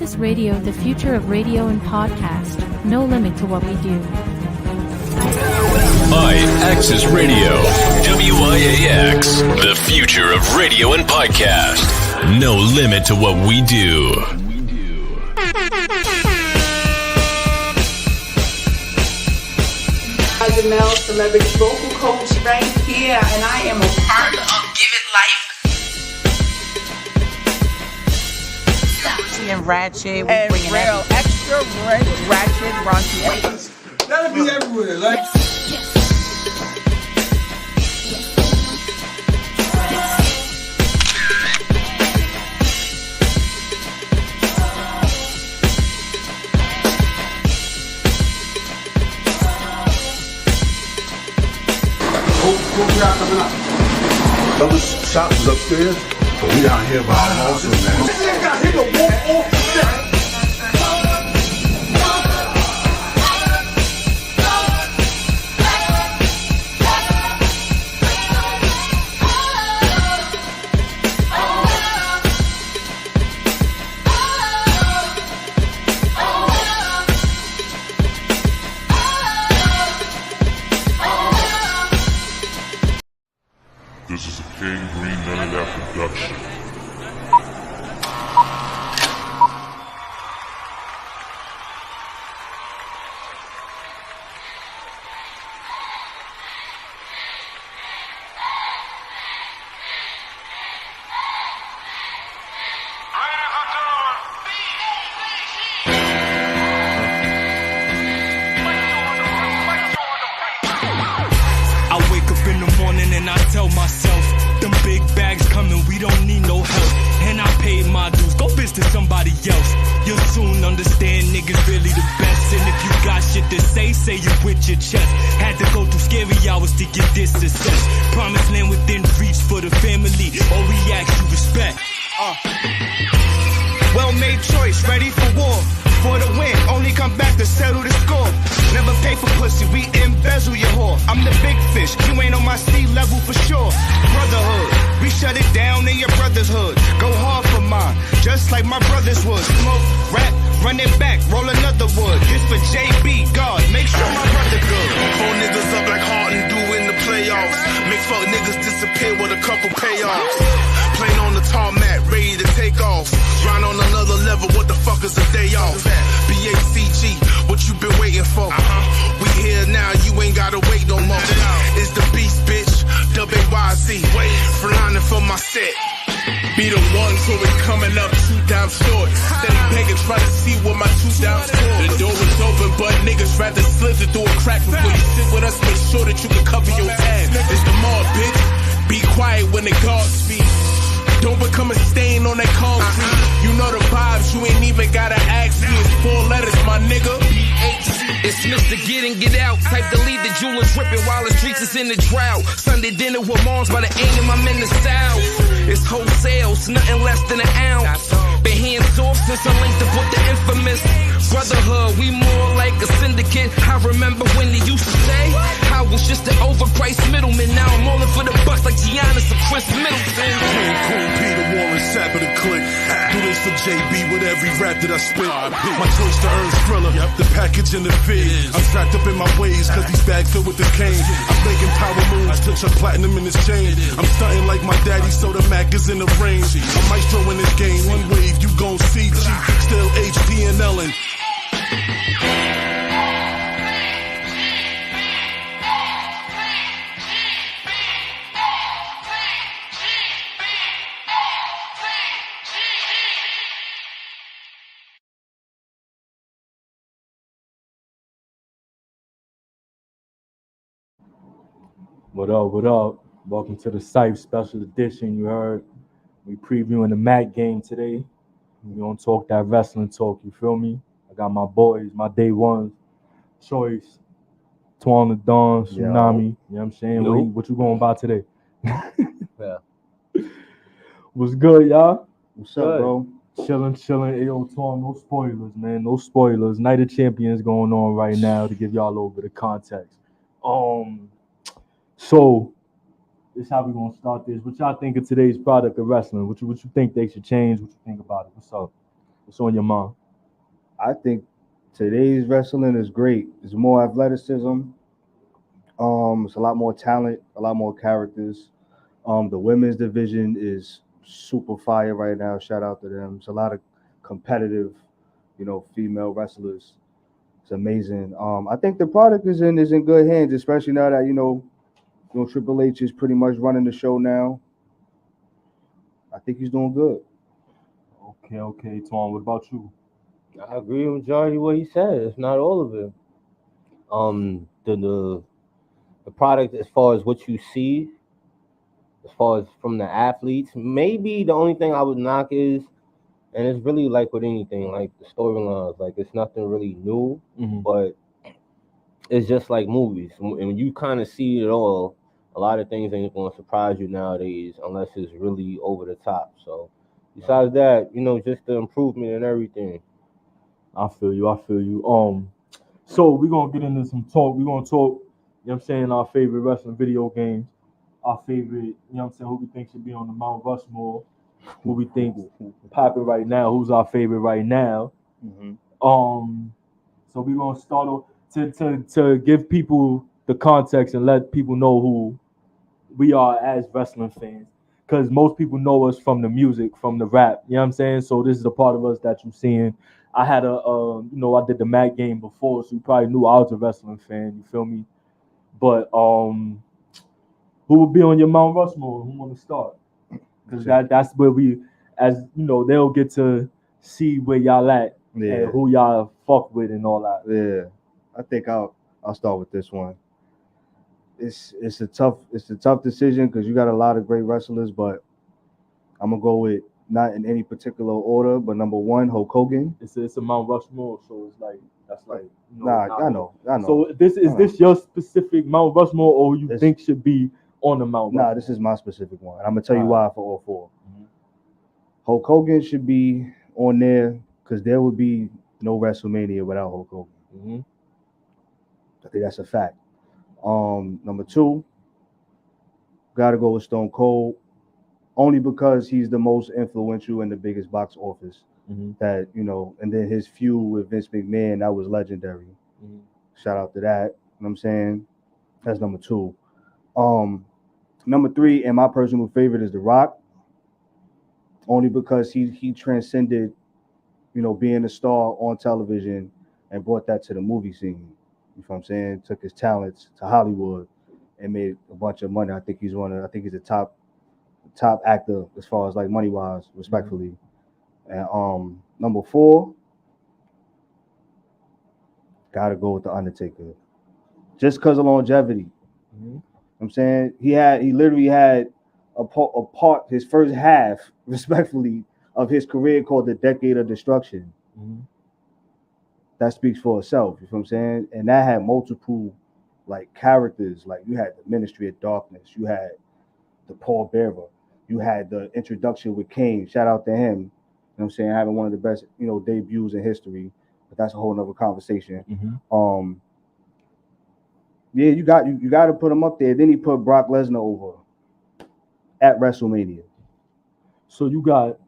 Axis Radio, the future of radio and podcast. No limit to what we do. Hi, Axis Radio, WYAX, the future of radio and podcast. No limit to what we do. Janelle, celebrity vocal coach right here, and I am a part of Give It Life. And ratchet, and real extra rich, ratchet, raunchy ladies. That'll be everywhere, like. Other shops is upstairs, but we out here by our houses, man. This is a King Green None of That production. And I tell myself, them big bags coming, we don't need no help. And I paid my dues, go bitch to somebody else. You'll soon understand niggas really the best. And if you got shit to say it with your chest. Had to go through scary hours to get this success. Promised land within reach for the family. All we ask you respect. Well-made choice, ready for war. For the win, only come back to settle the score. Never pay for pussy, we embezzle your whore. I'm the big fish, you ain't on my sea level for sure. Brotherhood, we shut it down in your brother's hood. Go hard for mine, just like my brothers would. Smoke, rap, run it back, roll another wood. This for JB, God, make sure my brother good. Pull niggas up like Harden do in the playoffs. Make fuck niggas disappear with a couple payoffs. Plane on the tarmac, ready to take off. Grind on another level, what the fuck is a day off? BACG, what you been waiting for? We here now, you ain't gotta wait no more. It's the beast, bitch, WYZ. Flying for my set. Be the one till we coming up 2 down short. Steady begging, try to see what my 2 down score. The door was open, but niggas rather slither through a crack before you sit with us. Make sure that you can cover your tab. It's the mall, bitch. Be quiet when the guards speak. Don't become a stain on that concrete. You know the vibes, you ain't even gotta ask me. It's 4 letters, my nigga. It's Mr. Get in, get out. Type to leave the jewelers dripping while the streets is in the drought. Sunday dinner with moms by the aim I'm in the south. It's wholesale, it's nothing less than an ounce. Been hands off since I linked up with the infamous brotherhood. We more like a syndicate. I remember when they used to say I was just an overpriced middleman. Now I'm all in for the bucks like Giannis or Chris Middleton. Cool Peter Warren, sap of the click. Do this for JB with every rap that I spit. My choice to earn Thriller, the package and the fee. I'm strapped up in my ways, cause these bags filled with this cane. I'm making power moves, to chuck platinum in this chain. I'm stunting like my daddy, so the Mac is in the range. I'm maestro in this game, one wave, you gon' see G. Still HD and Ellen. What up, what up? Welcome to the Cyph Special Edition. You heard we previewing the MACK game today. We gonna talk that wrestling talk, you feel me? I got my boys, my day ones, Choice, Twan the Dawn, Tsunami, you know what I'm saying? What you going by today? Yeah. What's good, y'all? What's up, bro? Chilling. Ayo, Twan, no spoilers, man. No spoilers. Night of Champions going on right now to give y'all a little bit of context. So this is how we gonna start this. What y'all think of today's product of wrestling? What you think they should change? What you think about it? What's up? What's on your mind? I think today's wrestling is great. There's more athleticism. It's a lot more talent, a lot more characters. The women's division is super fire right now. Shout out to them. It's a lot of competitive, female wrestlers. It's amazing. I think the product is in good hands, especially now that Triple H is pretty much running the show now. I think he's doing good. Okay, Tom. What about you? I agree with majority of what he said. It's not all of it. The product, as far as what you see, as far as from the athletes, maybe the only thing I would knock is, and it's really like with anything, like the storylines, like it's nothing really new, but it's just like movies. And when you kind of see it all, a lot of things ain't going to surprise you nowadays unless it's really over the top. So besides that, just the improvement and everything. I feel you. So we're going to get into some talk. We're going to talk, our favorite wrestling video games, our favorite, who we think should be on the Mount Rushmore, who we think popping right now, who's our favorite right now. So we're going to start off to give people the context and let people know who we are as wrestling fans. Because most people know us from the music, from the rap. You know what I'm saying? So this is a part of us that you're seeing. I had I did the MACK game before, so you probably knew I was a wrestling fan. You feel me? But who will be on your Mount Rushmore? Who want to start? Because that's where we, they'll get to see where y'all at and who y'all fuck with and all that. Yeah, I think I'll start with this one. It's a tough decision because you got a lot of great wrestlers, but I'm gonna go with not in any particular order, but number one, Hulk Hogan. It's a Mount Rushmore, so it's like that's like I know. So this your specific Mount Rushmore, or you think should be on the Mount Rushmore? Nah, this is my specific one. I'm gonna tell you why for all four. Hulk Hogan should be on there because there would be no WrestleMania without Hulk Hogan. I think that's a fact. Number two, gotta go with Stone Cold, only because he's the most influential and the biggest box office. That and then his feud with Vince McMahon, that was legendary. Shout out to that. You know what I'm saying? That's number two. Number three, and my personal favorite is The Rock, only because he transcended, being a star on television and brought that to the movie scene. You know what I'm saying? Took his talents to Hollywood and made a bunch of money. I think he's a top actor as far as like money wise, respectfully. And number four, gotta go with The Undertaker. Just because of longevity. You know what I'm saying? He literally had a part, his first half, respectfully, of his career called the Decade of Destruction. That speaks for itself, you know what I'm saying? And that had multiple like characters. Like you had the Ministry of Darkness, you had the Paul Bearer, you had the introduction with Kane. Shout out to him. You know what I'm saying? Having one of the best, debuts in history. But that's a whole nother conversation. Yeah, you got to put him up there. Then he put Brock Lesnar over at WrestleMania. So you got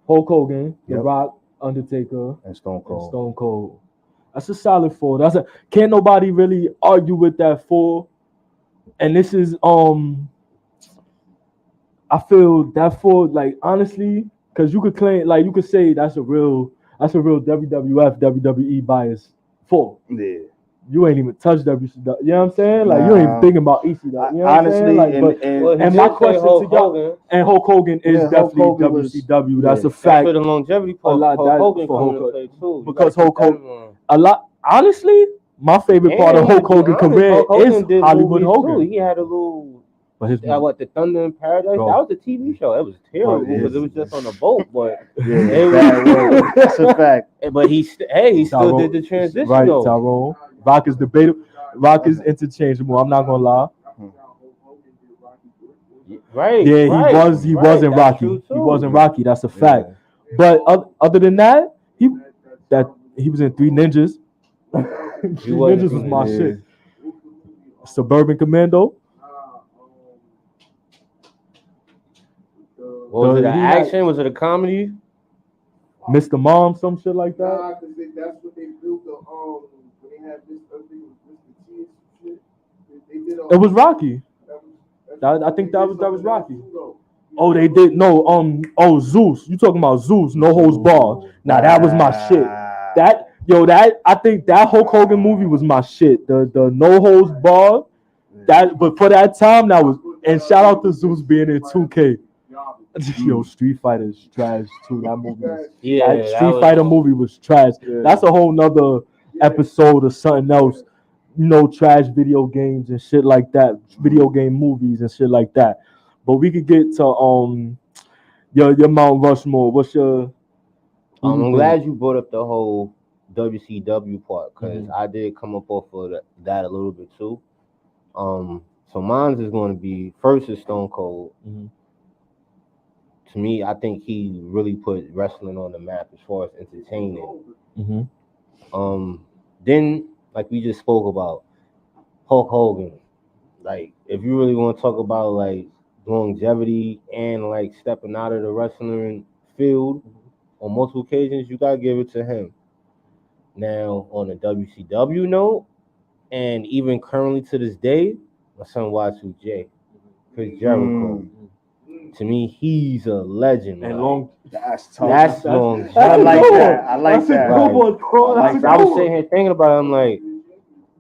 Hulk Hogan, The Rock, Undertaker, and Stone Cold. That's a solid four. Can't nobody really argue with that four. And this is I feel that four, like honestly, because you could claim, like you could say that's a real WWF, WWE bias four. Yeah. You ain't even touched WCW. You know what I'm saying? Like you ain't even thinking about ECW. You know what honestly, I'm saying? And my question to y'all, and Hulk Hogan is definitely WCW. That's a fact. For the longevity part, Hulk Hogan coming to play too. Because Hulk Hogan, honestly, my favorite part of Hulk Hogan's career is Hollywood Hogan. Too. He had a little. The Thunder in Paradise? Bro. That was a TV show. It was terrible because it was just on a boat. But that's a fact. But he still did the transition. Right, Tyrone. Rock is debatable. Rock is interchangeable. I'm not gonna lie. Right. Yeah, he wasn't Rocky. He wasn't Rocky. That's a fact. But other than that, he was in Three Ninjas. Three Ninjas was my shit. Suburban Commando. Was it an action? Was it a comedy? Mr. Mom, some shit like that. Nah, because that's what they built when they had this Mr. T shit. They did It was Rocky. I think that was Rocky. Oh, they did Zeus. You talking about Zeus? No holds barred. Nah, that was my shit. I think that Hulk Hogan movie was my shit. The no holds barred. But for that time, that was. And shout out to Zeus being in 2K. Yo, Street Fighter is trash too. That movie, that Street Fighter movie was trash. Yeah. That's a whole nother episode of something else. Trash video games and shit like that. Video game movies and shit like that. But we could get to your Mount Rushmore. What's your? I'm glad you brought up the whole WCW part because I did come up off of that a little bit too. So mine is going to be first is Stone Cold. To me, I think he really put wrestling on the map as far as entertaining. Then, like we just spoke about, Hulk Hogan. Like, if you really want to talk about like longevity and like stepping out of the wrestling field on multiple occasions, you gotta give it to him. Now, on the WCW note, and even currently to this day, my son Y2J, Chris Jericho. To me, he's a legend. And that's tough. That's long. I like that. I like that. I was sitting here thinking about it. I'm like,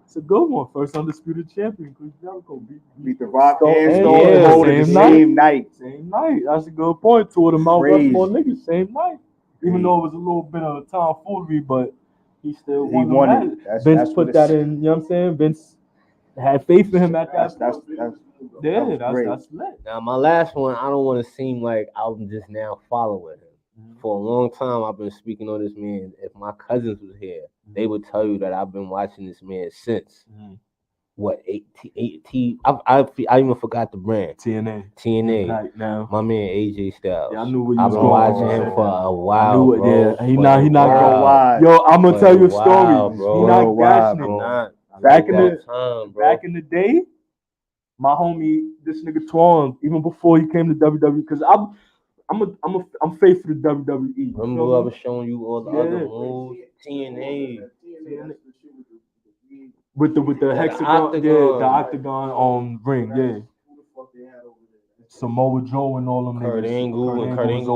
it's a good one. First undisputed champion, Chris Jericho beat the Rock and Stone Cold the same night. Same night. That's a good point. Two of the Mount Rushmore niggas, same night. Even though it was a little bit of a tomfoolery, but he still won it. Vince put that in. You know what I'm saying? Vince had faith in him at that. That's lit. Now my last one, I don't want to seem like I'm just now following him. For a long time, I've been speaking on this man. If my cousins was here, they would tell you that I've been watching this man since what 18. I even forgot the brand. TNA. Right now, my man AJ Styles. Yeah, I knew what you I've been watching him for a while. Yeah, he not going. Yo, I'm gonna tell you a story. He not gashing it. Back in the day. My homie, this nigga Twan, even before he came to WWE, because I'm faithful to WWE. Remember I was showing you all the other moves, TNA. With the hexagon, the octagon ring, Samoa Joe and all them niggas. Kurt Angle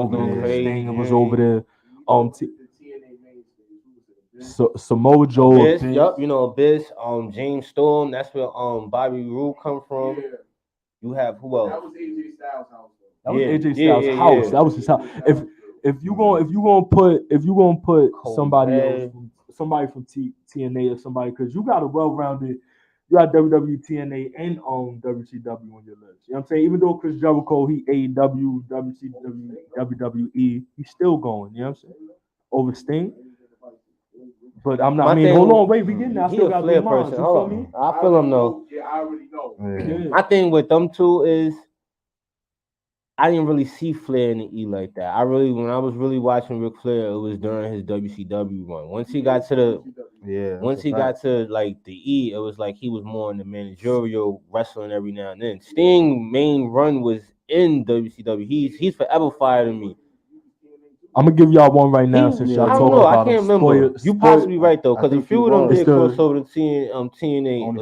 was going crazy. Sting was over there. Samoa Joe, Abyss, Abyss, James Storm. That's where Bobby Roode come from. Yeah. You have who else? That was AJ Styles' house. That was AJ Styles' house. Yeah. That was his house. If you gonna put somebody else, somebody from TNA or somebody, because you got a well-rounded, you got WWE, TNA, and WCW on your list. You know what I'm saying? Even though Chris Jericho, he AEW, WCW, WWE, he's still going. You know what I'm saying? Over Sting. But I'm not. Hold on, wait. We getting there. I still got three months. You feel me? I feel him though. Yeah, I already know. Yeah. My thing with them two is I didn't really see Flair in the E like that. When I was really watching Ric Flair, it was during his WCW run. Once he got to like the E, it was like he was more in the managerial wrestling every now and then. Sting's main run was in WCW. He's forever fire to me. I'm gonna give y'all one right now since y'all talking about I can't remember. You possibly right though, because a few of them did cross over to TNA or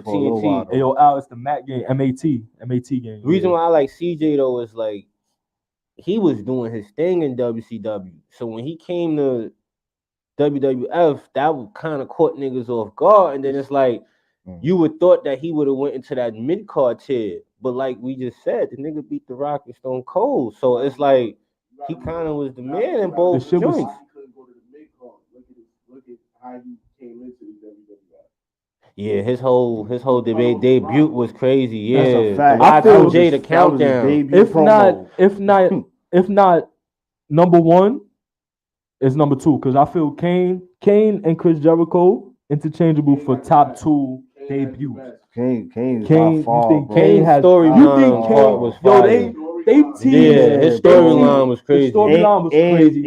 TNT. Hey, yo, Al, it's the MACK game, MAT game. The reason why I like CJ though is like he was doing his thing in WCW. So when he came to WWF, that kind of caught niggas off guard. And then it's like you would thought that he would have went into that mid-card tier. But like we just said, the nigga beat The Rock and Stone Cold. So it's like he kind of was the man in both joints. Look at how he came into the WWF. Yeah, his whole debut was crazy. Yeah, that's a fact. I feel Jay the countdown. If not number one, is number two, because I feel Kane and Chris Jericho interchangeable for top two debuts. Kane, you think Kane had storyline was fire. They teased. Yeah, his storyline was crazy.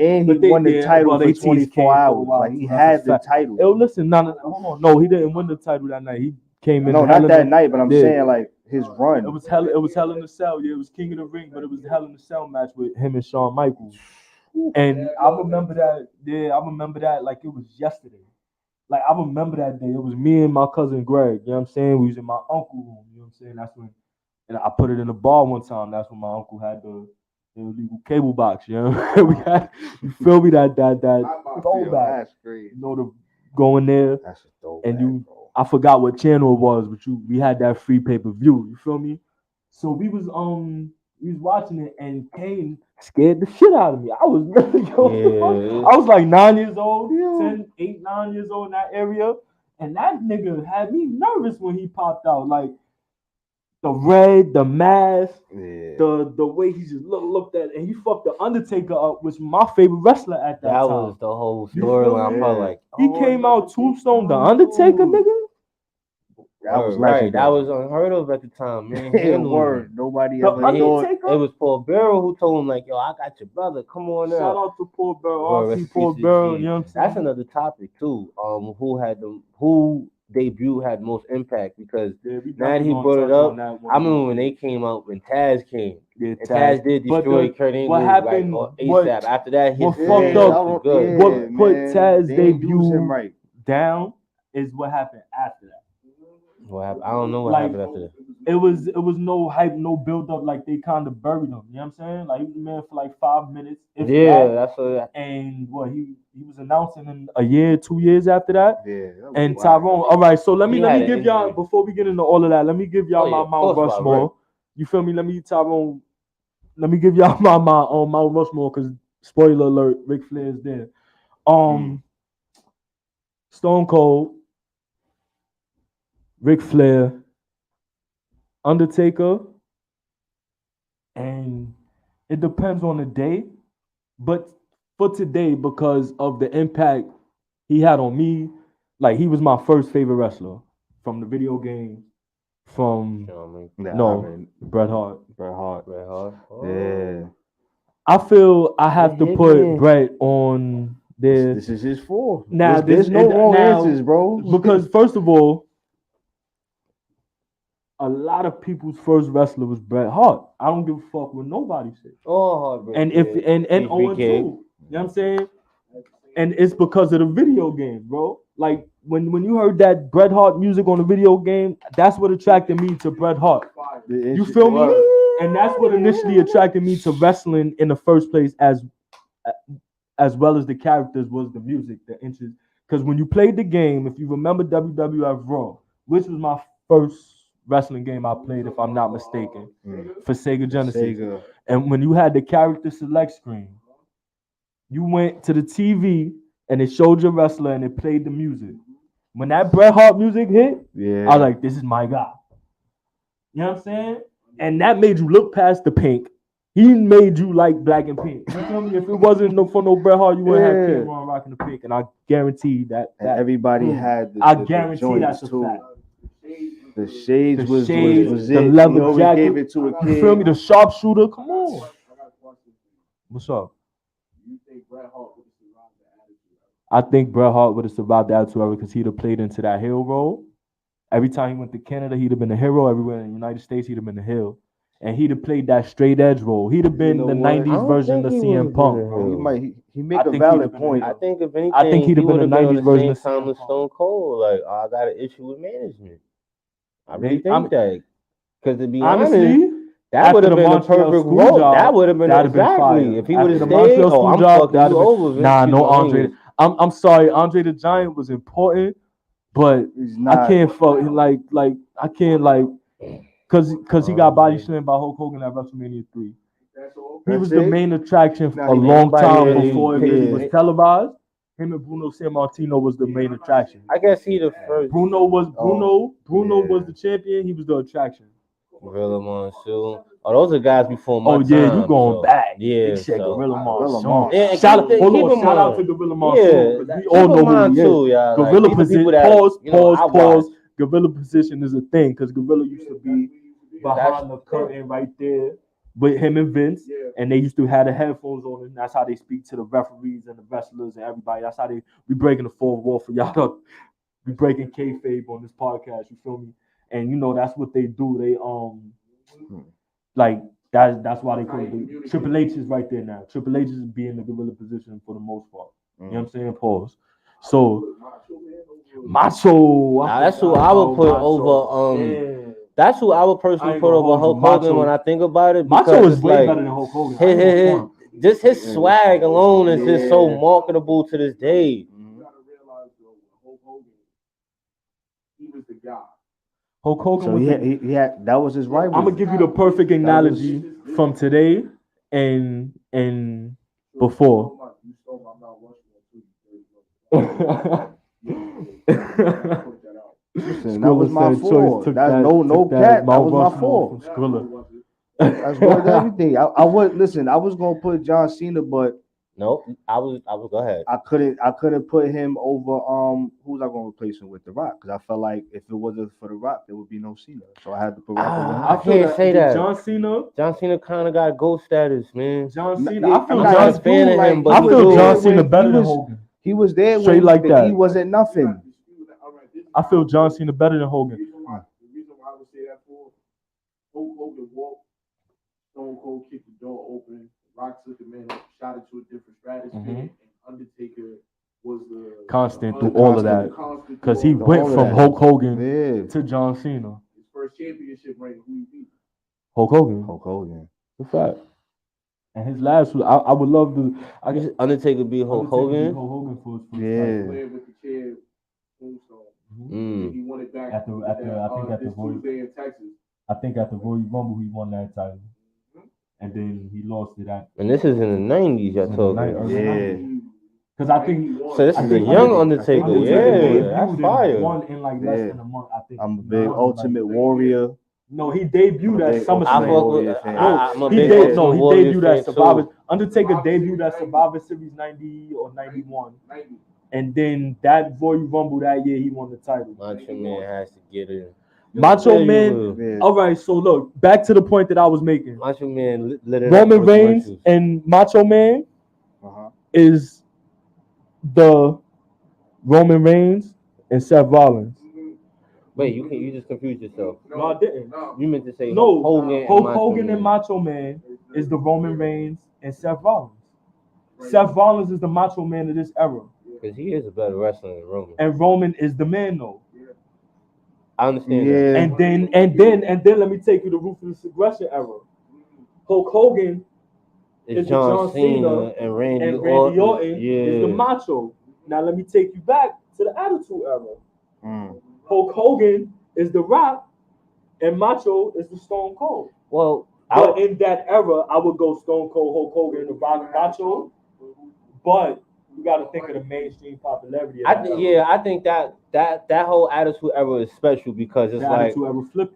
And he won the title for 24 hours. Like he had the title. Yo, listen, no, he didn't win the title that night. He came in. No, not that night, but I'm saying like his run. It was Hell in a Cell. Yeah, it was King of the Ring, but it was the Hell in a Cell match with him and Shawn Michaels. And I remember that. Yeah, I remember that like it was yesterday. Like I remember that day. It was me and my cousin Greg. You know what I'm saying? We was in my uncle's room. You know what I'm saying? That's when, and I put it in the bar one time. That's when my uncle had the illegal cable box. You know, we had. You feel me? That throwback. That's great. You know, the going there. That's a throwback. And you, bro. I forgot what channel it was, but we had that free pay-per-view. You feel me? So we was watching it, and Kane scared the shit out of me. I was really I was like 9 years old, 8, 9 years old in that area, and that nigga had me nervous when he popped out. Like the red, the mask, the way he just looked at, and he fucked the Undertaker up, which was my favorite wrestler at that time. That was the whole storyline. I'm probably like, he came out Tombstone, the Undertaker, nigga. That was right. That was unheard of at the time, man. Word. Nobody ever thought. It was Paul Bearer who told him, like, yo, I got your brother. Come on Shout out to Paul Bearer. Paul Bearer. You know what I'm saying? That's another topic too. Who debut had most impact, because now that he brought it up, I remember when they came out when Taz came. Yeah, and Taz did destroy Kurt Angle. What happened? Like, ASAP. After that, his fucked up. was good. What put Taz debut down is what happened after that. What happened? I don't know what happened after that. It was no hype, no build up. Like they kind of buried him. You know what I'm saying? Like he was the man for like 5 minutes. That's what. And what he was announcing in a year, 2 years after that. Yeah. And Tyrone. All right, so let me give y'all, before we get into all of that, let me give y'all my Mount Rushmore. Right. You feel me? Let me give y'all my Mount Rushmore, because spoiler alert, Ric Flair is there. Stone Cold, Ric Flair, Undertaker, and it depends on the day, but for today, because of the impact he had on me, like he was my first favorite wrestler from the video game, Bret Hart. Oh. Yeah. I feel I have to put Bret on there. This is his four. Now, there's no wrong answers, bro. Because first of all, a lot of people's first wrestler was Bret Hart. I don't give a fuck what nobody says. And 0-2. You know what I'm saying? And it's because of the video game, bro. Like when you heard that Bret Hart music on the video game, that's what attracted me to Bret Hart. You feel me? And that's what initially attracted me to wrestling in the first place, as well as the characters, was the music, the interest. Because when you played the game, if you remember WWF Raw, which was my first wrestling game I played, if I'm not mistaken, for Sega Genesis. And when you had the character select screen, you went to the TV and it showed your wrestler and it played the music. When that Bret Hart music hit, I was like, this is my guy. You know what I'm saying? And that made you look past the pink. He made you like black and pink. You feel me? If it wasn't for no Bret Hart, you wouldn't have Cameron rocking the pink. And I guarantee that everybody had I guarantee that's a fact. The shades was the it. leather jacket. Gave it to a kid. You feel me? The sharpshooter. Come on. What's up? I think Bret Hart would have survived the Attitude Era because he'd have played into that heel role. Every time he went to Canada, he'd have been a hero. Everywhere in the United States, he'd have been a heel. And he'd have played that straight edge role. He'd have been the 90s version of CM Punk. He make a valid point. I think if anything, he'd have been the 90s version of Stone Cold. Like, I got an issue with management. I really think that. Because to be honest, that would have been a perfect role. That would have been exactly. If he would have stayed, I'm fucking you over. Nah, no Andre. I'm sorry, Andre the Giant was important, but I can't fuck I can't because he got body slammed by Hulk Hogan at WrestleMania 3. He was the main attraction for a long time before it really was televised. Him and Bruno Sammartino was the main attraction. I guess he the first. Bruno was the champion. He was the attraction. Gorilla Monsoon. Oh, those are guys before my time. You going back. Yeah. Gorilla Monsoon. Yeah, shout out to Gorilla Monsoon. We all know who he is. Gorilla position. Pause. Gorilla position is a thing because Gorilla used to be behind the curtain right there with him and Vince, and they used to have the headphones on, and that's how they speak to the referees and the wrestlers and everybody. That's how we breaking the fourth wall for y'all. We breaking kayfabe on this podcast. You feel me? and you know that's what they do. They like that's why they call it. Triple H is right there now. Triple H is being the gorilla position for the most part. You know what I'm saying? Pause. So Macho. Now, that's who I would put over. That's who I would personally put over Hulk Hogan when I think about it. Macho is way better than Hulk Hogan. Just his swag alone is just so marketable to this day. You gotta realize though, Hulk Hogan, he was the guy. Hulk Hogan. So he had that was his rival. I'm gonna give you the perfect analogy from today and before. Listen, that was my fault. That's no cat. That was my fault. That's worth everything. I would listen. I was gonna put John Cena, but nope. I was go ahead. I couldn't put him over. Who was I gonna replace him with? The Rock, because I felt like if it wasn't for The Rock, there would be no Cena. So I had to put Rock over him. I can't say that. John Cena kind of got GOAT status, man. John Cena. I feel not a fan of him, but I feel John Cena better than Hogan. He was there straight like that. He wasn't nothing. I feel John Cena better than Hogan. The reason why I would say that for Hulk Hogan walked, Stone Cold kicked the door open, Rock took him in, shot it to a different stratosphere, and Undertaker was the constant through all of that, because he went from Hulk Hogan to John Cena. His first championship reign, who he beat? Hulk Hogan. Hulk Hogan. The fact. And his last, I would love to. I guess Undertaker beat Hulk Hogan. Hulk Hogan for his first fight. With the chair, he won it back I think at the Royal in Texas. I think at the Royal Rumble he won that title, and then he lost it at. And this is in the 90s, y'all talking. Yeah. Because I think so. This is a young Undertaker. Yeah, that's fire. Won in like less than a month. I think. I'm a big Ultimate Warrior. No, he debuted at SummerSlam. I'm he debuted at Survivor. Undertaker debuted at Survivor Series 90 or 91. And then that Royal Rumble that year, he won the title. Macho Man has to get in. Macho Man. All right, so look, back to the point that I was making. Macho Man lit it Roman Reigns and Macho Man is the Roman Reigns and Seth Rollins. Wait, you just confused yourself. No, I didn't. You meant to say no. Hulk Hogan and Macho Man is the Roman Reigns and Seth Rollins. Seth Rollins is the Macho Man of this era. Because he is a better wrestler than Roman. And Roman is the man, though. I understand that. And then let me take you to Ruthless Aggression era. Hulk Hogan is John Cena and Randy Orton is the Macho. Now let me take you back to the Attitude era. Hulk Hogan is the Rock, and Macho is the Stone Cold. Well, in that era, I would go Stone Cold, Hulk Hogan, and the Rock, Macho. But you got to think of the mainstream popularity. I think that whole Attitude era is special because it's like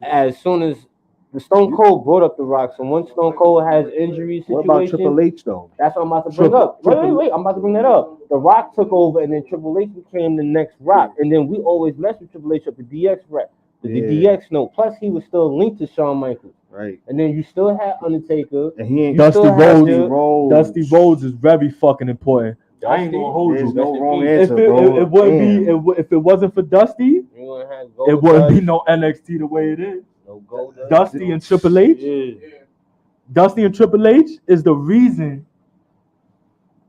as soon as the Stone Cold brought up the Rock, so once Stone Cold has injury situations. What about Triple H though? That's what I'm about to bring up. Wait, I'm about to bring that up. The Rock took over, and then Triple H became the next Rock, and then we always mess with Triple H up the DX rep, the DX note. Plus, he was still linked to Shawn Michaels. Right. And then you still had Undertaker. And he ain't Dusty Rhodes. Dusty Rhodes is very fucking important. I ain't gonna hold you. No wrong answer, bro. It wouldn't be if it wasn't for Dusty. It wouldn't be no NXT the way it is. No gold. Dusty and Triple H. Yeah. Dusty and Triple H is the reason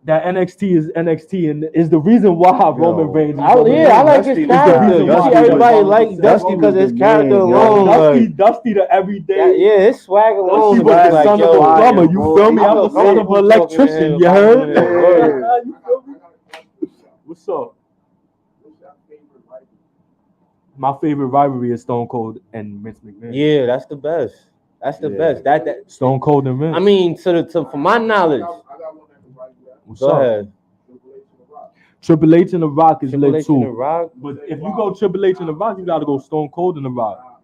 that NXT is NXT, and is the reason why Roman Reigns. I like his character. You see, everybody like Dusty because his character alone. Dusty the everyday. His swag alone. He was the son of a plumber. You feel me? I'm the son of an electrician. You heard? What's up? My favorite rivalry is Stone Cold and Vince McMahon. Yeah, that's the best. That's the best. That Stone Cold and Vince. I mean, from my knowledge. Go ahead. Triple H and The Rock is lit too. Rock? But if you go Triple H and The Rock, you got to go Stone Cold and The Rock.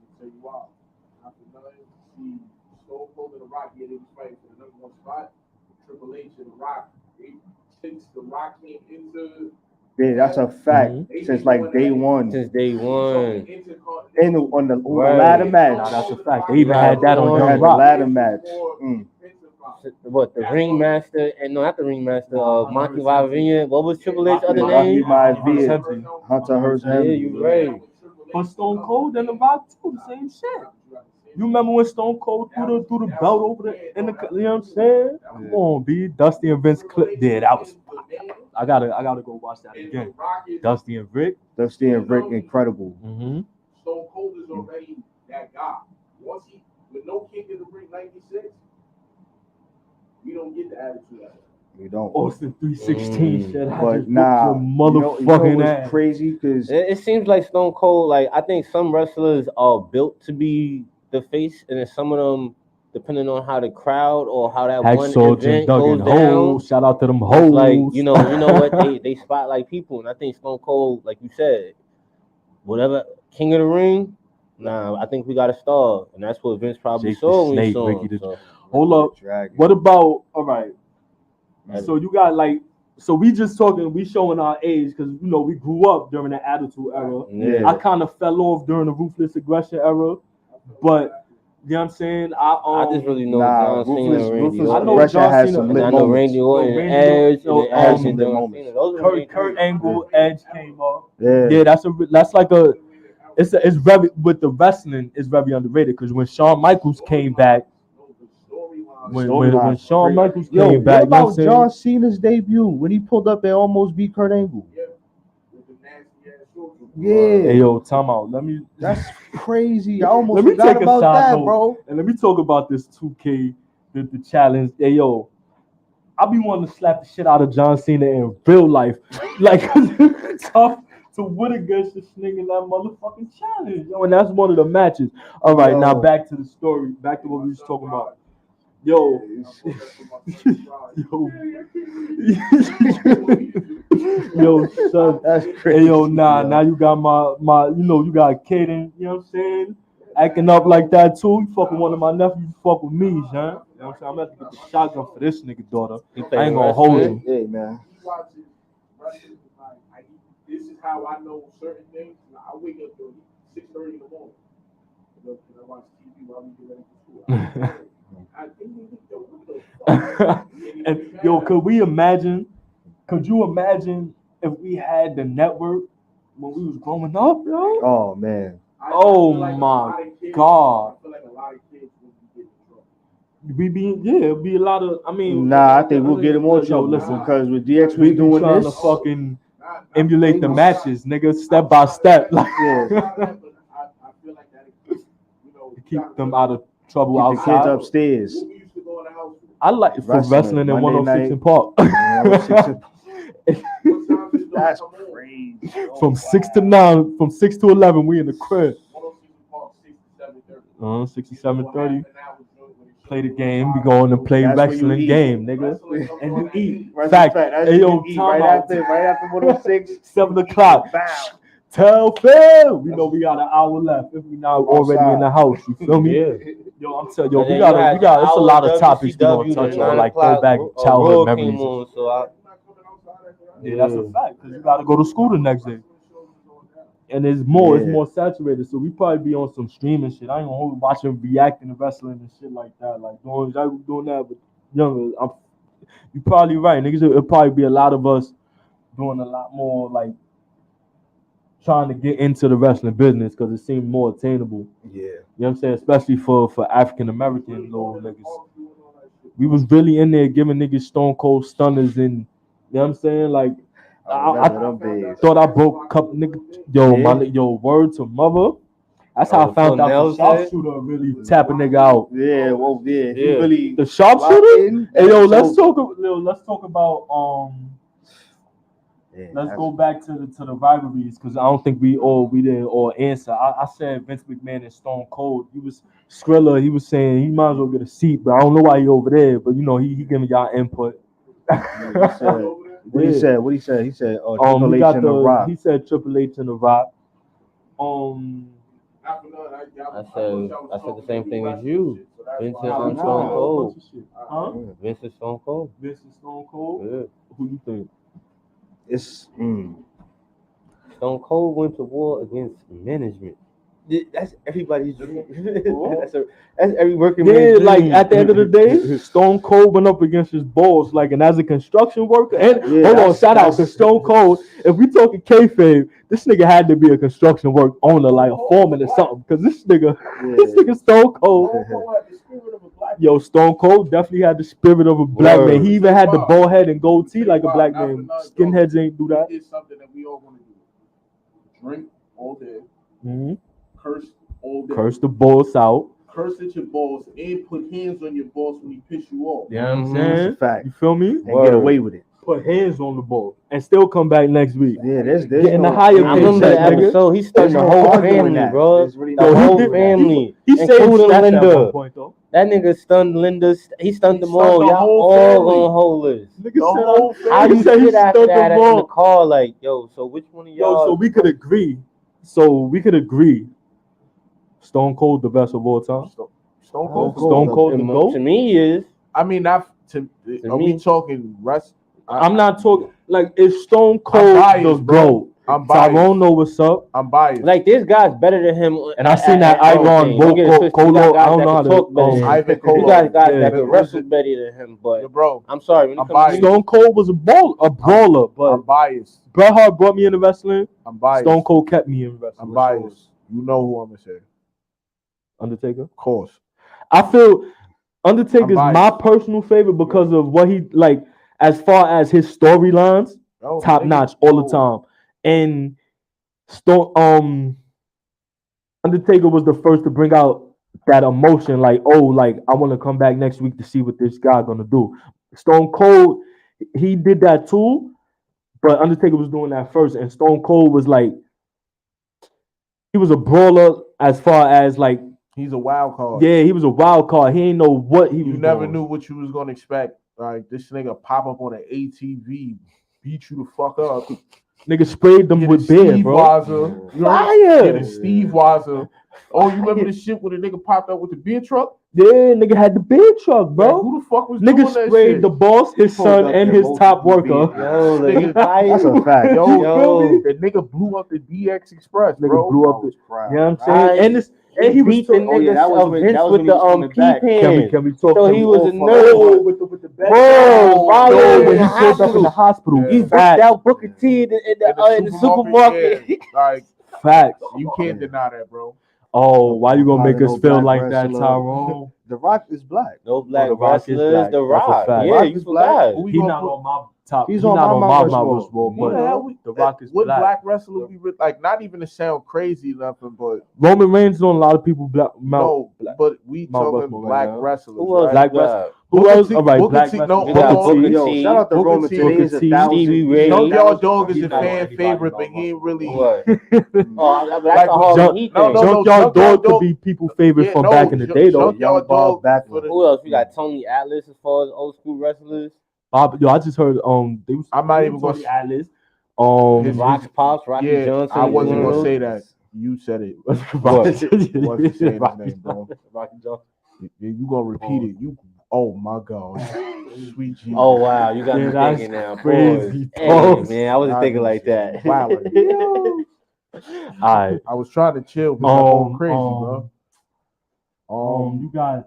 Stone Cold and The Rock, they was fighting for the number one spot. Triple H and The Rock, since The Rock came into. Yeah, that's a fact. Since like day one. Since day one. And on the ladder match. Nah, that's a fact. They even had that on Young Rock. The ladder match. What, the Ringmaster, and no, not the Ringmaster, Monty Vavina. What was Triple H's other name? Hunter Hearst. Yeah, you're right. But Stone Cold and The Rock too, the same shit. You remember when Stone Cold threw the belt over the in the, you know what I'm saying? Come on, B. Dusty and Vince clip there. That was. I gotta go watch that again. Dusty and Rick, incredible. Mm-hmm. Stone Cold is already that guy. Once he with no King in the Ring '96, we don't get the attitude out of it. We don't. Austin 316 shit. But nah, motherfucking ass. Crazy because it seems like Stone Cold. Like I think some wrestlers are built to be the face, and then some of them, depending on how the crowd or how that one event goes down. Shout out to them hoes. Like you know what they spotlight people, and I think Stone Cold, like you said, whatever King of the Ring. Nah, I think we got a star, and that's what Vince probably saw when he saw him. So. Hold up. What about all right? So you got so we just talking, we showing our age because we grew up during the Attitude Era. Yeah. I kind of fell off during the Ruthless Aggression Era, but you know what I'm saying? I just really know John Cena and Randy Orton. I know John Cena. And I know Randy Orton and Edge and John Cena. Kurt Angle, Edge came up. Yeah, that's like a it's very with the wrestling it's very underrated because when Shawn Michaels came back. When Shawn Michaels came back, what about John Cena's debut when he pulled up and almost beat Kurt Angle? Yeah. Hey yo, time out. That's crazy. I almost forgot about that, bro. And let me talk about this 2K, the challenge. Hey yo, I be wanting to slap the shit out of John Cena in real life, like tough to win against this nigga in that motherfucking challenge. Yo, and that's one of the matches. All right, now back to the story. Back to what we was talking about. Yo, son, that's crazy. Hey, yo, now you got my, you got Kaden, you know what I'm saying, acting up like that too. You fucking one of my nephews, you fuck with me, son. You know what I'm saying? I'm gonna have to get the shotgun for this nigga daughter. I ain't gonna hold him. Hey, man. This is how I know certain things. I wake up at 6:30 in the morning. I watch TV while we get ready for school. And yo, could you imagine if we had the network when we was growing up, yo? Oh man. Oh my God. I feel like a lot of kids would be it'd getting be a lot of. I mean, I think we'll get more trouble because with DX we doing trying this. To fucking emulate the matches, nigga, step by step, like I feel like that, to keep them out of trouble Keep outside. the kids upstairs. I like for wrestling in 106 in Park. That's crazy. From 6 to 9, from 6 to 11, we in the crib. 67:30. Play the game. We going to play wrestling game, nigga. And you eat. Fact. Hey, yo, right after 106, 7 o'clock. Tell Phil. We know we got an hour left if we not already in the house. You feel me? Yeah. Yo, I'm telling you, we got. It's a lot of topics we gonna touch on, like throwback childhood memories. Yeah, that's a fact. Cause you gotta go to school the next day, and it's more saturated. So we probably be on some streaming shit. I ain't gonna watching reacting to wrestling and shit like that. Like doing that, but younger. You probably right, niggas. It'll probably be a lot of us doing a lot more like trying to get into the wrestling business because it seemed more attainable. Yeah. You know what I'm saying? Especially for African American little niggas. We was really in there giving niggas Stone Cold stunners and you know what I'm saying? Like I thought I broke a couple niggas. Yo, word to mother. That's how I found out the sharpshooter really tap a nigga out. Yeah, well, yeah. He really the sharpshooter? Hey yo, let's talk about let's go back to the rivalries because I don't think we didn't all answer. I said Vince McMahon and Stone Cold. He was Skrilla. He was saying he might as well get a seat, but I don't know why he over there. But he giving y'all input. What he said? He said Triple H and The Rock. He said Triple H and The Rock. I said the same thing as you. Vince and Stone Cold. Huh? Vince and Stone Cold. Vince and Stone Cold. Yeah. Who you think? It's Stone Cold went to war against management. That's everybody's dream. that's every working man's Yeah, dream. like at the end of the day, Stone Cold went up against his boss, like, and as a construction worker, and hold on, shout out to Stone Cold. If we talking kayfabe, this nigga had to be a construction work owner, like a foreman or something, because this nigga Stone Cold. Yo, Stone Cold definitely had the spirit of a black man. He even had the bald head and gold teeth like a black man. Skinheads ain't do that. It's something that we all want to do. Drink all day. Mm-hmm. Curse all day. Curse the boss out. Curse at your boss and put hands on your boss when he piss you off. You know what I'm saying? Fact. You feel me? And get away with it. Put hands on the ball and still come back next week. Yeah, there's getting the higher I remember the episode. He stunned the whole family, bro. The whole family, including Linda. That nigga stunned Linda. He stunned them all. Y'all all on holers. How you sit after that in the car? Like, yo, so which one of y'all? So we could agree. Stone Cold, the best of all time. Stone Cold. To me is. I mean, are we talking rest? I'm not talking like it's Stone Cold the GOAT. I'm biased. Tyrone know what's up. I'm biased. Like this guy's better than him. And I seen that Ivan Colo. I don't know how to talk better. Ivan You guys that can wrestle better than him, but bro, I'm sorry. Stone Cold was a brawler, but I'm biased. Bret Hart brought me into wrestling. I'm biased. Stone Cold kept me in wrestling. I'm biased. You know who I'm gonna say? Undertaker. Of course. I feel Undertaker's my personal favorite because of what he like as far as his storylines, top notch all the time. And Undertaker was the first to bring out that emotion, like, oh, like I want to come back next week to see what this guy gonna do. Stone Cold, he did that too, but Undertaker was doing that first, and Stone Cold was like, he was a brawler as far as like he's a wild card. Yeah, he was a wild card. He ain't know what he was. You never doing. knew what you was gonna expect. Like this nigga pop up on an ATV, beat you the fuck up. Nigga sprayed them with beer, bro. Fire! Yeah, Steve Weiser. Oh, you remember the shit when the nigga popped up with the beer truck? Yeah, nigga had the beer truck, bro. Man, who the fuck was doing that shit? Nigga sprayed the boss, his son, and his top worker. Yo, that's a fact. Yo, the nigga blew up the DX Express, bro. Nigga blew up the, you know what I'm saying? And he beat the nigga Vince with the P-Pan. Can we talk? So he was a nerd with the bro. When he showed up in the hospital, he booked out Booker T in the supermarket. Yeah. Like facts. You can't deny that, bro. Oh, why you gonna make us feel like that, Tyrone? The Rock is black. No black The Rock is wrestlers. black. The Rock. That's a fact. Yeah, Rock is black. black. He's not on my top. He's not on my Mount Rushmore. Rushmore, but The Rock is what black. wrestler we would like? Not even to sound crazy, nothing, but Roman Reigns is on a lot of people black. but we Mount talking Rushmore black right now. wrestlers. Who else? Right? Black wrestlers. Who else? All right, Booker black T. wrestlers. No, We got hold on. Booker T. Shout out to Booker Roman T. today. Is Stevie Ray. Junkyard Dog is a He's not fan anybody favorite, no but he ain't really. What? Oh, that's Like, a Harlem Heat thing. Junkyard Dog Junkyard could be people favorite from back in the day, though. Junkyard Dog back. Who else? We got Tony Atlas as far as old school wrestlers. Yo, I just heard they was. I'm not even Tony gonna. Atlas. Rock's Pops, Rocky Yeah, Johnson. I wasn't one of gonna those. say that. You said it. Rocky Wasn't saying his name, bro. Johnson. You gonna repeat it? You. Oh my God, sweet Jesus. Oh wow, you got me that's thinking now, crazy. boys. Hey, man, I wasn't thinking like that. Wow. Alright. I was trying to chill because I'm going crazy, bro. You got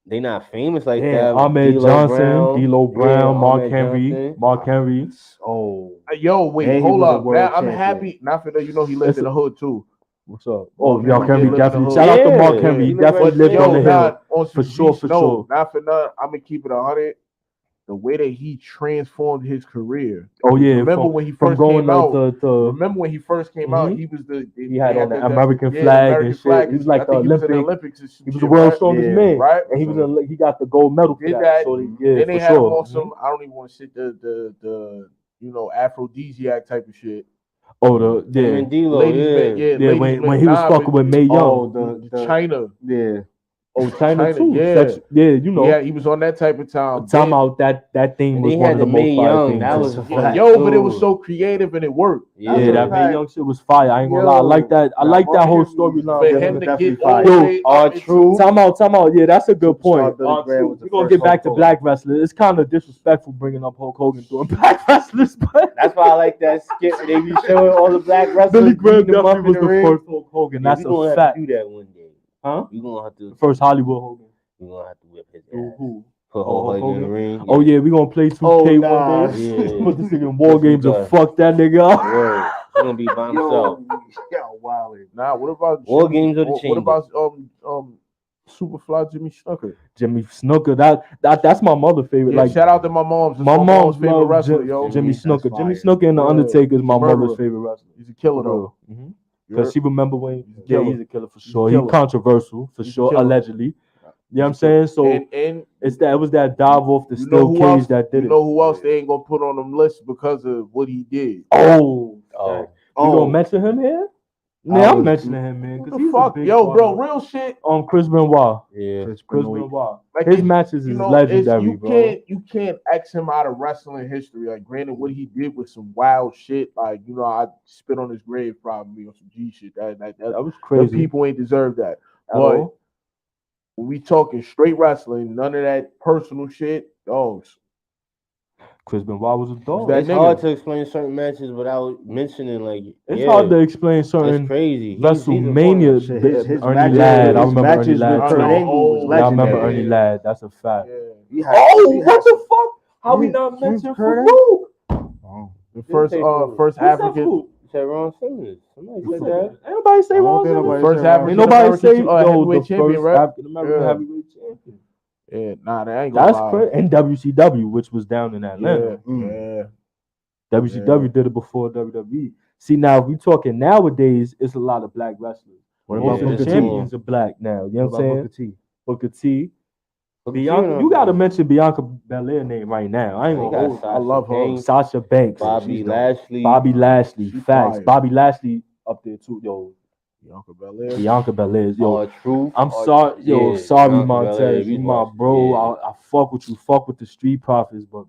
They not famous like damn, that. Ahmed D'Lo Johnson, Brown. D'Lo Brown, Yeah, Mark Ahmed Henry, Johnson. Mark Henry. Oh, Yo, wait, And he hold was a up. world Now I'm champion. happy. Not for that, you know he lived in the hood too. What's up? Oh, Mark Mark Henry Henry did live in definitely. the Shout out to hood. Mark Yeah, Henry. He he definitely lived lived on the hill. on For some sure, beast, for no, sure. not for none. I'm gonna keep it 100. The way that he transformed his career. Oh yeah, Remember when he first going came out? to Remember when he first came out? He was he had on the American flag and shit. He was like the Olympics. He was the world's strongest man, right? And he got the gold medal for Did that. that. So Then they for had him sure. on some. I don't even want to sit the aphrodisiac type of shit. Oh the And D'Lo, Ladies man, when he was fucking with Mae Young. Oh, the China. Yeah. Oh, China too. Yeah. You know. Yeah, he was on that type of time. Time out that theme was one of the most fire themes. That was but it was so creative and it worked. Yeah, that Mae Young shit was fire. I ain't gonna lie. I like that. I like that whole storyline. For him to get all true. Time out. Yeah, that's a good point. We're gonna get back to black wrestlers. It's kind of disrespectful bringing up Hulk Hogan doing black wrestlers, but that's why I like that skit. They be showing all the black wrestlers. Billy Graham definitely was the first Hulk Hogan. That's a fact. Do that one day, huh? You gonna have to the first Hollywood Hogan. You gonna have to whip his ass. Who? Put Hulk Hogan in the ring. Oh yeah, we gonna play 2K one day. Yeah. Put this nigga in War Games and fuck that nigga up. Word. He's gonna be by himself. Wow. Nah, what about War Games of the Chamber? What about Superfly Jimmy Snuka? Jimmy Snuka, that's my mother's favorite. Yeah, like shout out to my mom's. My mom's favorite wrestler, yo. Jimmy Snuka. Jimmy Snuka and the Undertaker is my mother's favorite wrestler. He's a killer though. Because she remember when he's a killer for sure. He's He's controversial for sure, allegedly. You know what I'm saying? So and it was that dive off the steel cage that did it. You know who else they ain't gonna put on them lists because of what he did? You gonna mention him here? Yeah, I'm mentioning him, man. What the fuck, yo, bro, real shit. Chris Benoit. Yeah, Chris Benoit. Like his matches is legendary, bro. You can't X him out of wrestling history. Like, granted, what he did was some wild shit. Like, I spit on his grave probably on some G shit. That was crazy. People ain't deserve that. But when we talking straight wrestling, none of that personal shit, dogs. Chris Benoit was a dog. It's hard to explain certain matches without mentioning it's hard to explain certain. It's crazy. WrestleMania. His Ernie Ladd. I remember Ernie matches Ladd. with Kurt Angle was I remember legendary. Ernie Ladd. That's a fact. Yeah. What the fuck? How we not mention Farouk? The first African. You said Ron Simmons. Somebody said that. Ain't nobody say Ron Simmons. First African. Nobody say heavyweight champion, right? African American heavyweight champion. Yeah, they ain't gonna lie. Crazy. And WCW, which was down in Atlanta. Yeah. WCW did it before WWE. See, now if we talking nowadays, it's a lot of black wrestlers. Most of the champions are black now. You know what I'm saying? Booker T. Bianca, you gotta mention Bianca Belair name right now. I ain't gonna hold. I love her. Sasha Banks, Bobby Lashley. Facts. Bobby Lashley up there too, yo. Bianca Belair. Yo, Truth. I'm sorry, sorry, Bianca Montez. Belair, You my bro. I fuck with you. Fuck with the Street Profits, but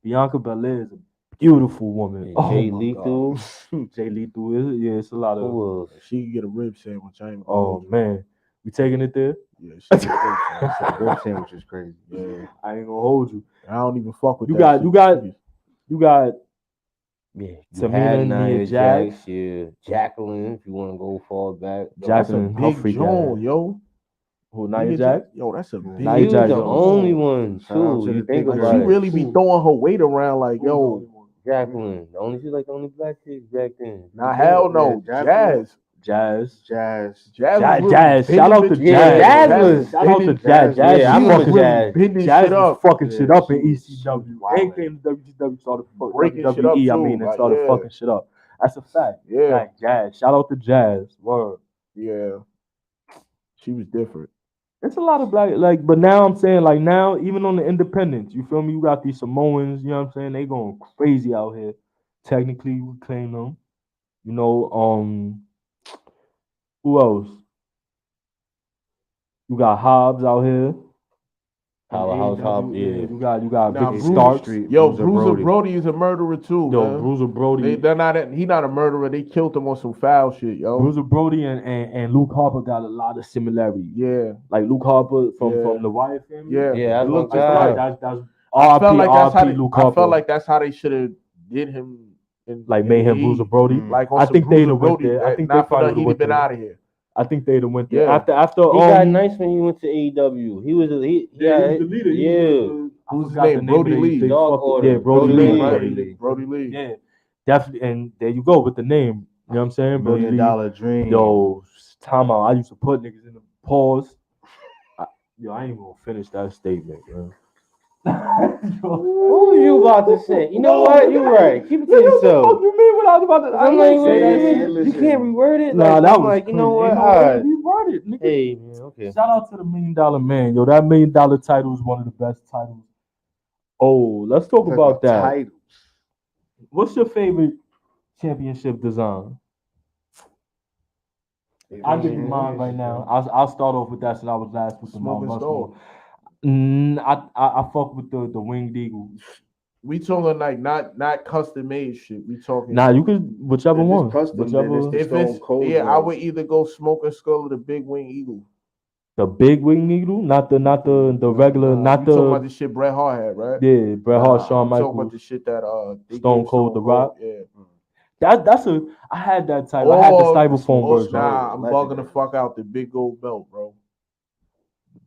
Bianca Belair is a beautiful woman. Jay Lethal. Jay Lethal is it's a lot of. She can get a rib sandwich. Man, we taking it there? Yeah, she rib sandwich is crazy. Yeah, I ain't gonna hold you. I don't even fuck with you. That You got. Yeah, Tamina, Nia Jax, Jacqueline. If you want to go far back, Jacqueline, that's a big Joan, yo. Who, Nia Jax? Yo, that's a big. Nia Jax, the only one too. You think about she it. really be throwing her weight around like, yo. Jacqueline, she's like the only black chick back then. Nah, hell no, Jazz. Shout out to Jazz. Shout out to Jazz. Yeah, I'm fucking Jazz. Jazz was fucking shit up in ECW. Ain't came to WCW, started breaking shit up. And started fucking shit up. That's a fact. Yeah, like Jazz. Shout out to Jazz. Word. Yeah, she was different. It's a lot of black, but now I'm saying, now, even on the independents, you feel me? You got these Samoans, you know what I'm saying? They going crazy out here. Technically, we claim them. Who else? You got Hobbs out here. Hobbs, yeah. You got Vicky Starks. Yo, Bruiser Brody is a murderer too. Yo, Bruiser Brody. He not a murderer. They killed him on some foul shit, yo. Bruiser Brody and Luke Harper got a lot of similarities. Yeah. Like Luke Harper from the Wyatt family. Yeah. It looks that's RP Luke Harper. I felt like that's how they should have did him. Made him Bruiser Brody. I think they'd have went there. I think they probably he'd have been out of here. I think they'd have went there. Yeah. After he got nice when he went to AEW. He was the leader. Yeah. Who's his name? Brody Lee. Brody Lee. Yeah, definitely. And there you go with the name. You know what I'm saying? $1 Million Dream. Yo, time out. I used to put niggas in the pause. I ain't even gonna finish that statement, man. What was you about to say? You know what? You're right. Keep it to yourself. What you mean what I was about to? I'm like, you can't reword it. Nah, that was like, you know what? Reword it, nigga. Hey, man, okay. Shout out to the $1 Million Man. Yo, that $1 Million title is one of the best titles. Oh, let's talk about that. Titles. What's your favorite championship design? I'll give you mine right now. I'll start off with that since I was last with the Mount Rushmore. I fuck with the Winged Eagle. We talking like not custom made shit. We talking. Nah, you could whichever If one. it's custom, Whichever. then it's the Stone Cold I one. would either go Smoking Skull or the Big Wing Eagle. The big Winged Eagle, not the regular, not you the. talking about the shit Bret Hart had, right? Yeah, Bret Hart, Shawn I'm Michaels. talking about the shit that Stone Cold, The Rock. Yeah. That's a. I had that type. I had the styrofoam version. Nah, I'm bugging the fuck out the big gold belt, bro.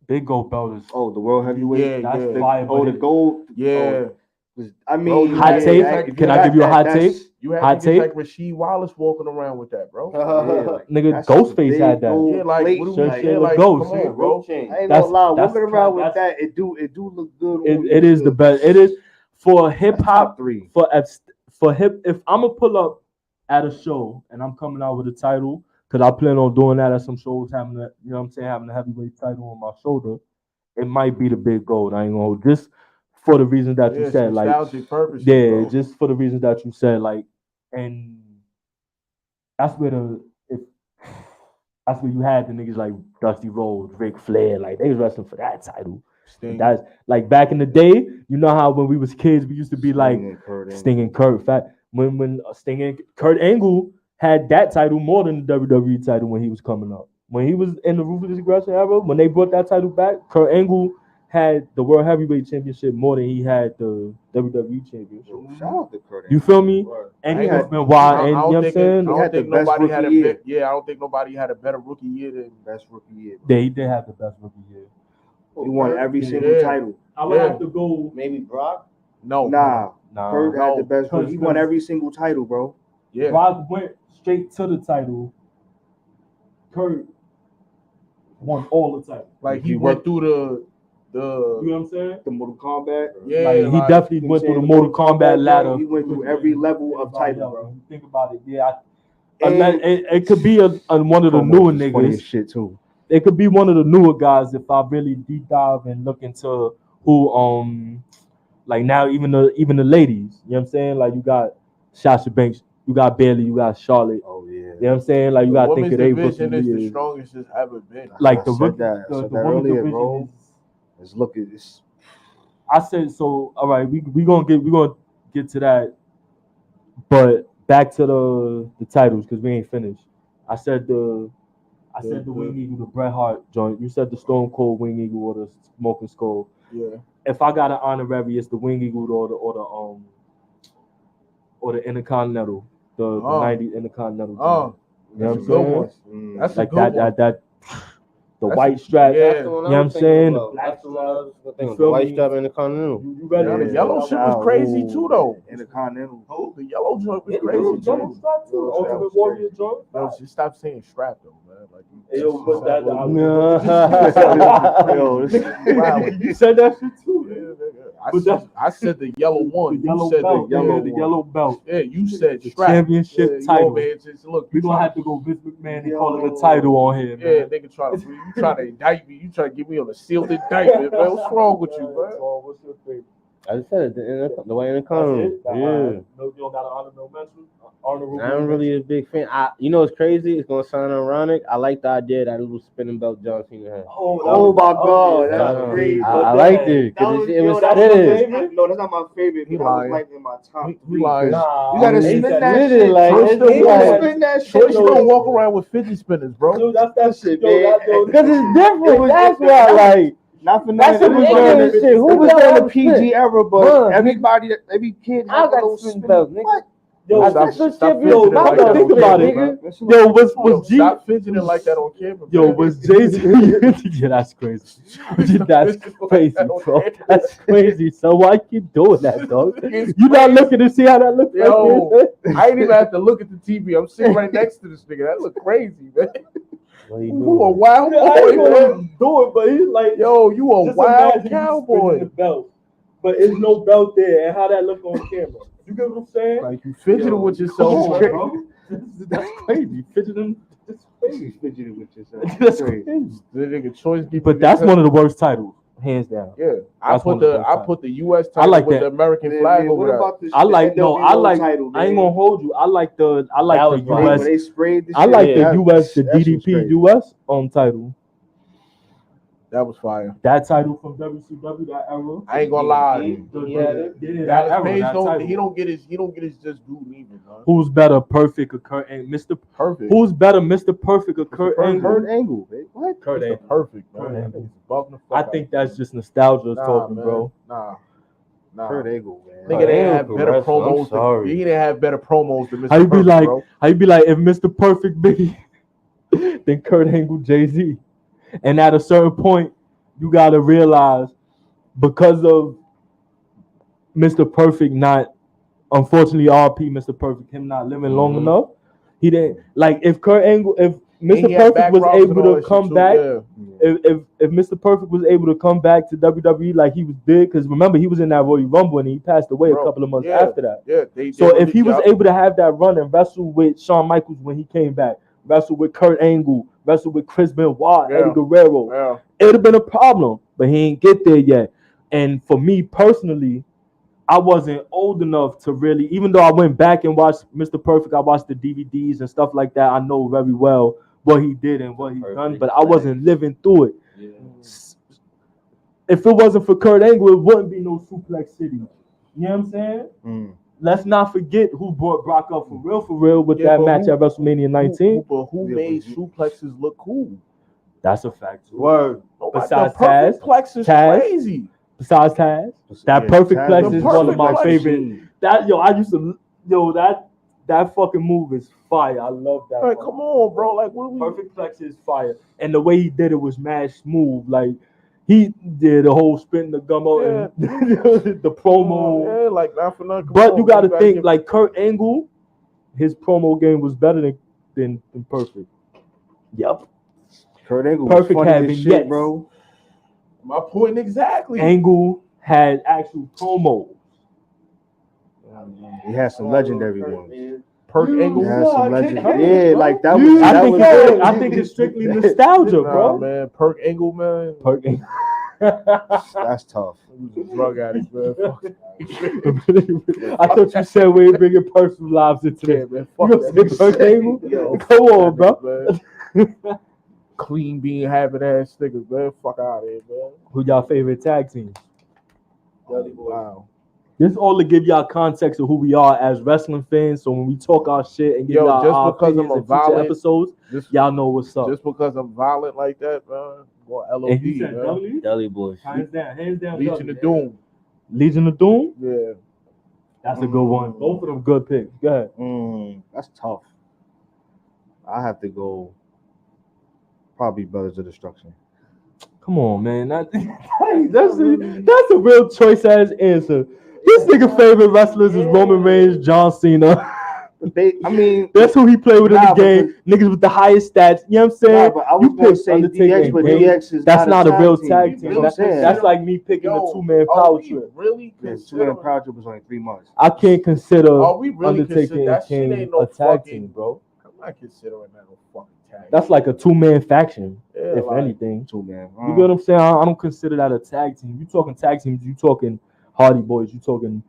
Big gold belt is. Oh, the world heavyweight. Yeah, that's fire. Oh, the gold. Yeah. I mean, hot take. Can I give you a hot take? You had hot to get take? like Rasheed Wallace walking around with that, bro. Nigga, Ghostface had that. Yeah, like what do we like Ghost, come on, bro. I ain't gonna lie, walking around with that, it do look good. It is the best. It is for hip hop. For hip. If I'm gonna pull up at a show and I'm coming out with a title, because I plan on doing that at some shows, having a, you know what I'm saying, having a heavyweight title on my shoulder, it might be the big gold. I ain't gonna hold, just for the reasons that you said, like purposes, yeah, bro. just for the reasons that you said, like, and that's where that's where you had the niggas like Dusty Rhodes, Ric Flair, like they was wrestling for that title. That's like back in the day, you know how when we was kids, we used to be like Sting and Kurt. When Sting and Kurt Angle had that title more than the WWE title when he was coming up. When he was in the Ruthless Aggression era, when they brought that title back, Kurt Angle had the World Heavyweight Championship more than he had the WWE Championship. Shout out to Kurt Angle. You feel me? And he has been wild. And you know what I'm saying? I don't think nobody had I don't think nobody had a better rookie year than best rookie year. Yeah, he did have the best rookie year. He won every single title. I would have to go. Maybe Brock? Nah. Kurt had the best rookie. He won every single title, bro. Yeah. Brock went straight to the title. Kurt won all the titles. Like he went through the you know what I'm saying? The Mortal Kombat. Yeah, like, he definitely went through the Mortal Kombat ladder. He went through every level of title, bro. Think about it, yeah. It could be one of the newer niggas. Shit too. It could be one of the newer guys if I really deep dive and look into who like now even the ladies. You know what I'm saying? Like you got Sasha Banks, you got Bayley, you got Charlotte. Oh yeah. You know what I'm saying? Like you gotta think of their division is the strongest it's ever been. Like I said that earlier, bro. I said so. All right, we gonna get to that, but back to the titles because we ain't finished. I said the Wing Eagle, the Bret Hart joint. You said the Stone Cold Wing Eagle or the Smoking Skull. Yeah. If I got an honorary, it's the Wing Eagle or the Intercontinental, the 90 Intercontinental. Oh, you know that's a good one. That's like a good one. that. The white strap, yeah. You know what I'm saying? The black strap, the white strap in the Continental. You ready? Yeah, the yellow shit was crazy too, though. In the Continental. The yellow joint was crazy The yellow strap too. Ultimate Warrior joint. Yo, just stop saying strap though, man. Like, Yo, what's that? Yo, Wow, you said that shit too. I said the yellow one. The yellow you said belt. the yellow belt. Yeah, you said the strap. Championship title. Man, look, we gonna have to go Vince McMahon and call it a title on here, man. Yeah, nigga try to indict me. You try to get me on a sealed indictment, man. What's wrong with you, man? What's your favorite? I just said it, the way in the Continental. Yeah. No, you don't got an honorable mention? I'm really a big fan. You know what's crazy? It's gonna sound ironic. I like the idea that little spinning belt John Cena had. Oh my God, that's great. I liked it because it was fitted. No, that's not my favorite. That was like in my top 3. You gotta spin that shit. Spin that shit. You don't walk around with 50 spinners, bro. Dude, that's that shit, man. Because it's different. That's why I like. Not for that's nothing. Who was on the PG era, but everybody, every kid had a little spin belt, nigga. Yo, stop think about it. Yo, was G stop fidgeting like that on camera? Yo, was Jay-Z? Yeah, that's crazy. That's crazy, bro. That's crazy. So why keep doing that, dog? You not looking to see how that looks? Yo, I ain't even have to look at the TV. I'm sitting right next to this nigga. That look crazy, man. You a wild boy, man. Do it, but he's like, yo, you a wild cowboy. The belt, but there's no belt there, and how that look on camera. You get what I'm saying? Like you fidgeting with yourself, bro. That's crazy. Fidgeting. That's crazy. Fidgeting with yourself. That's crazy. The nigga choice. But that's one of the worst titles. hands down. Yeah, That's one of the best I put the U.S. title I like with that. the American flag over What that. about the I like NWO title, I ain't man? gonna hold you. I like the That was When US. they sprayed the I shit, like the that- US, the that shit was DDP crazy. US title. That was fire. That title from WCW, that era. I ain't gonna lie. That Page title. he don't get his just due neither, man. Who's better, Perfect or Kurt Angle? Mr. Perfect. Who's better, Mr. Perfect or Kurt Angle? Kurt Angle, baby. What? Kurt Mr. Angle. Perfect, Kurt man. Angle. Above the fuck I out. think that's just nostalgia talking, man. bro. Nah. Kurt Angle, man. Nigga didn't have Angle better wrestler, I'm promos. sorry. He didn't have better promos than Mr. How you be Perfect, like? bro. How you be like? If Mr. Perfect be, then Kurt Angle, Jay-Z, and at a certain point, you gotta realize because of Mr. Perfect not, unfortunately, RP Mr. Perfect, him not living long enough, he didn't like if Kurt Angle, if Mr. he had Perfect was back rubs and able all to that come shit too, back. yeah. If Mr. Perfect was able to come back to WWE like he was big, because remember he was in that Royal Rumble and he passed away Bro, a couple of months yeah, after that. Yeah, So if he was able to have that run and wrestle with Shawn Michaels when he came back, wrestle with Kurt Angle, wrestle with Chris Benoit, Eddie Guerrero, it would have been a problem. But he ain't get there yet. And for me personally, I wasn't old enough to really, even though I went back and watched Mr. Perfect, I watched the DVDs and stuff like that. I know very well what he did and what he done, but I wasn't living through it. Yeah. If it wasn't for Kurt Angle, it wouldn't be no Suplex City. You know what I'm saying? Let's not forget who brought Brock up for real with that match at WrestleMania 19. Who made suplexes look cool? That's a fact. Word. Besides the perfect Taz, plex is Taz, crazy. Besides Taz, that perfect plex is one of my favorite. That that fucking move is fire. I love that. Like, come on, bro. Like, what are we? Perfect plex is fire, and the way he did it was mad smooth. Like he did the whole spin the gum out and the promo. Yeah, like not for nothing. But you got to think like Kurt Angle, his promo game was better than Perfect. Yep. Kurt Angle Perfect was funny having as shit, bro. My point exactly. Angle had actual promos. He had some legendary ones. Perk Angle. He had some legendary. Yeah, like that was. I think it's strictly nostalgia, bro. Man, Perk Angle, man. Perk Angle. That's tough. He was a drug addict, man. I thought you said we ain't bringing personal lives into this. Man, You gonna say Perk Angle? Yo, Come on, bro. Clean bean having ass niggas, man. Fuck out of here, man. Who y'all favorite tag team? Wow. This is all to give y'all context of who we are as wrestling fans. So when we talk our shit and give y'all our opinions in future episodes, y'all know what's up. Just because I'm violent like that, man. Go LOD, And you said man. W? Deli Boys. Hands down. Legion of Doom. Legion of Doom? Yeah. That's a good one. Both of them good picks. Go ahead. That's tough. I have to go. Probably Brothers of Destruction. Come on, man. That's a real choice ass answer. This nigga favorite wrestlers is Roman Reigns, John Cena. That's who he played with in the game. Niggas with the highest stats. You know what I'm saying? Nah, but I was going to say DX, but DX is that's not a real tag team. team. That's like me picking a 2-man power trip. Really? Yeah, 2-man power trip was only 3 months. I can't consider we really Undertaker and Kane a tag team, bro. I'm not considering that no fucking tag. That's like a 2-man faction, if like anything. 2-man. You get what I'm saying? I don't consider that a tag team. You talking tag teams, you talking Hardy Boys, you talking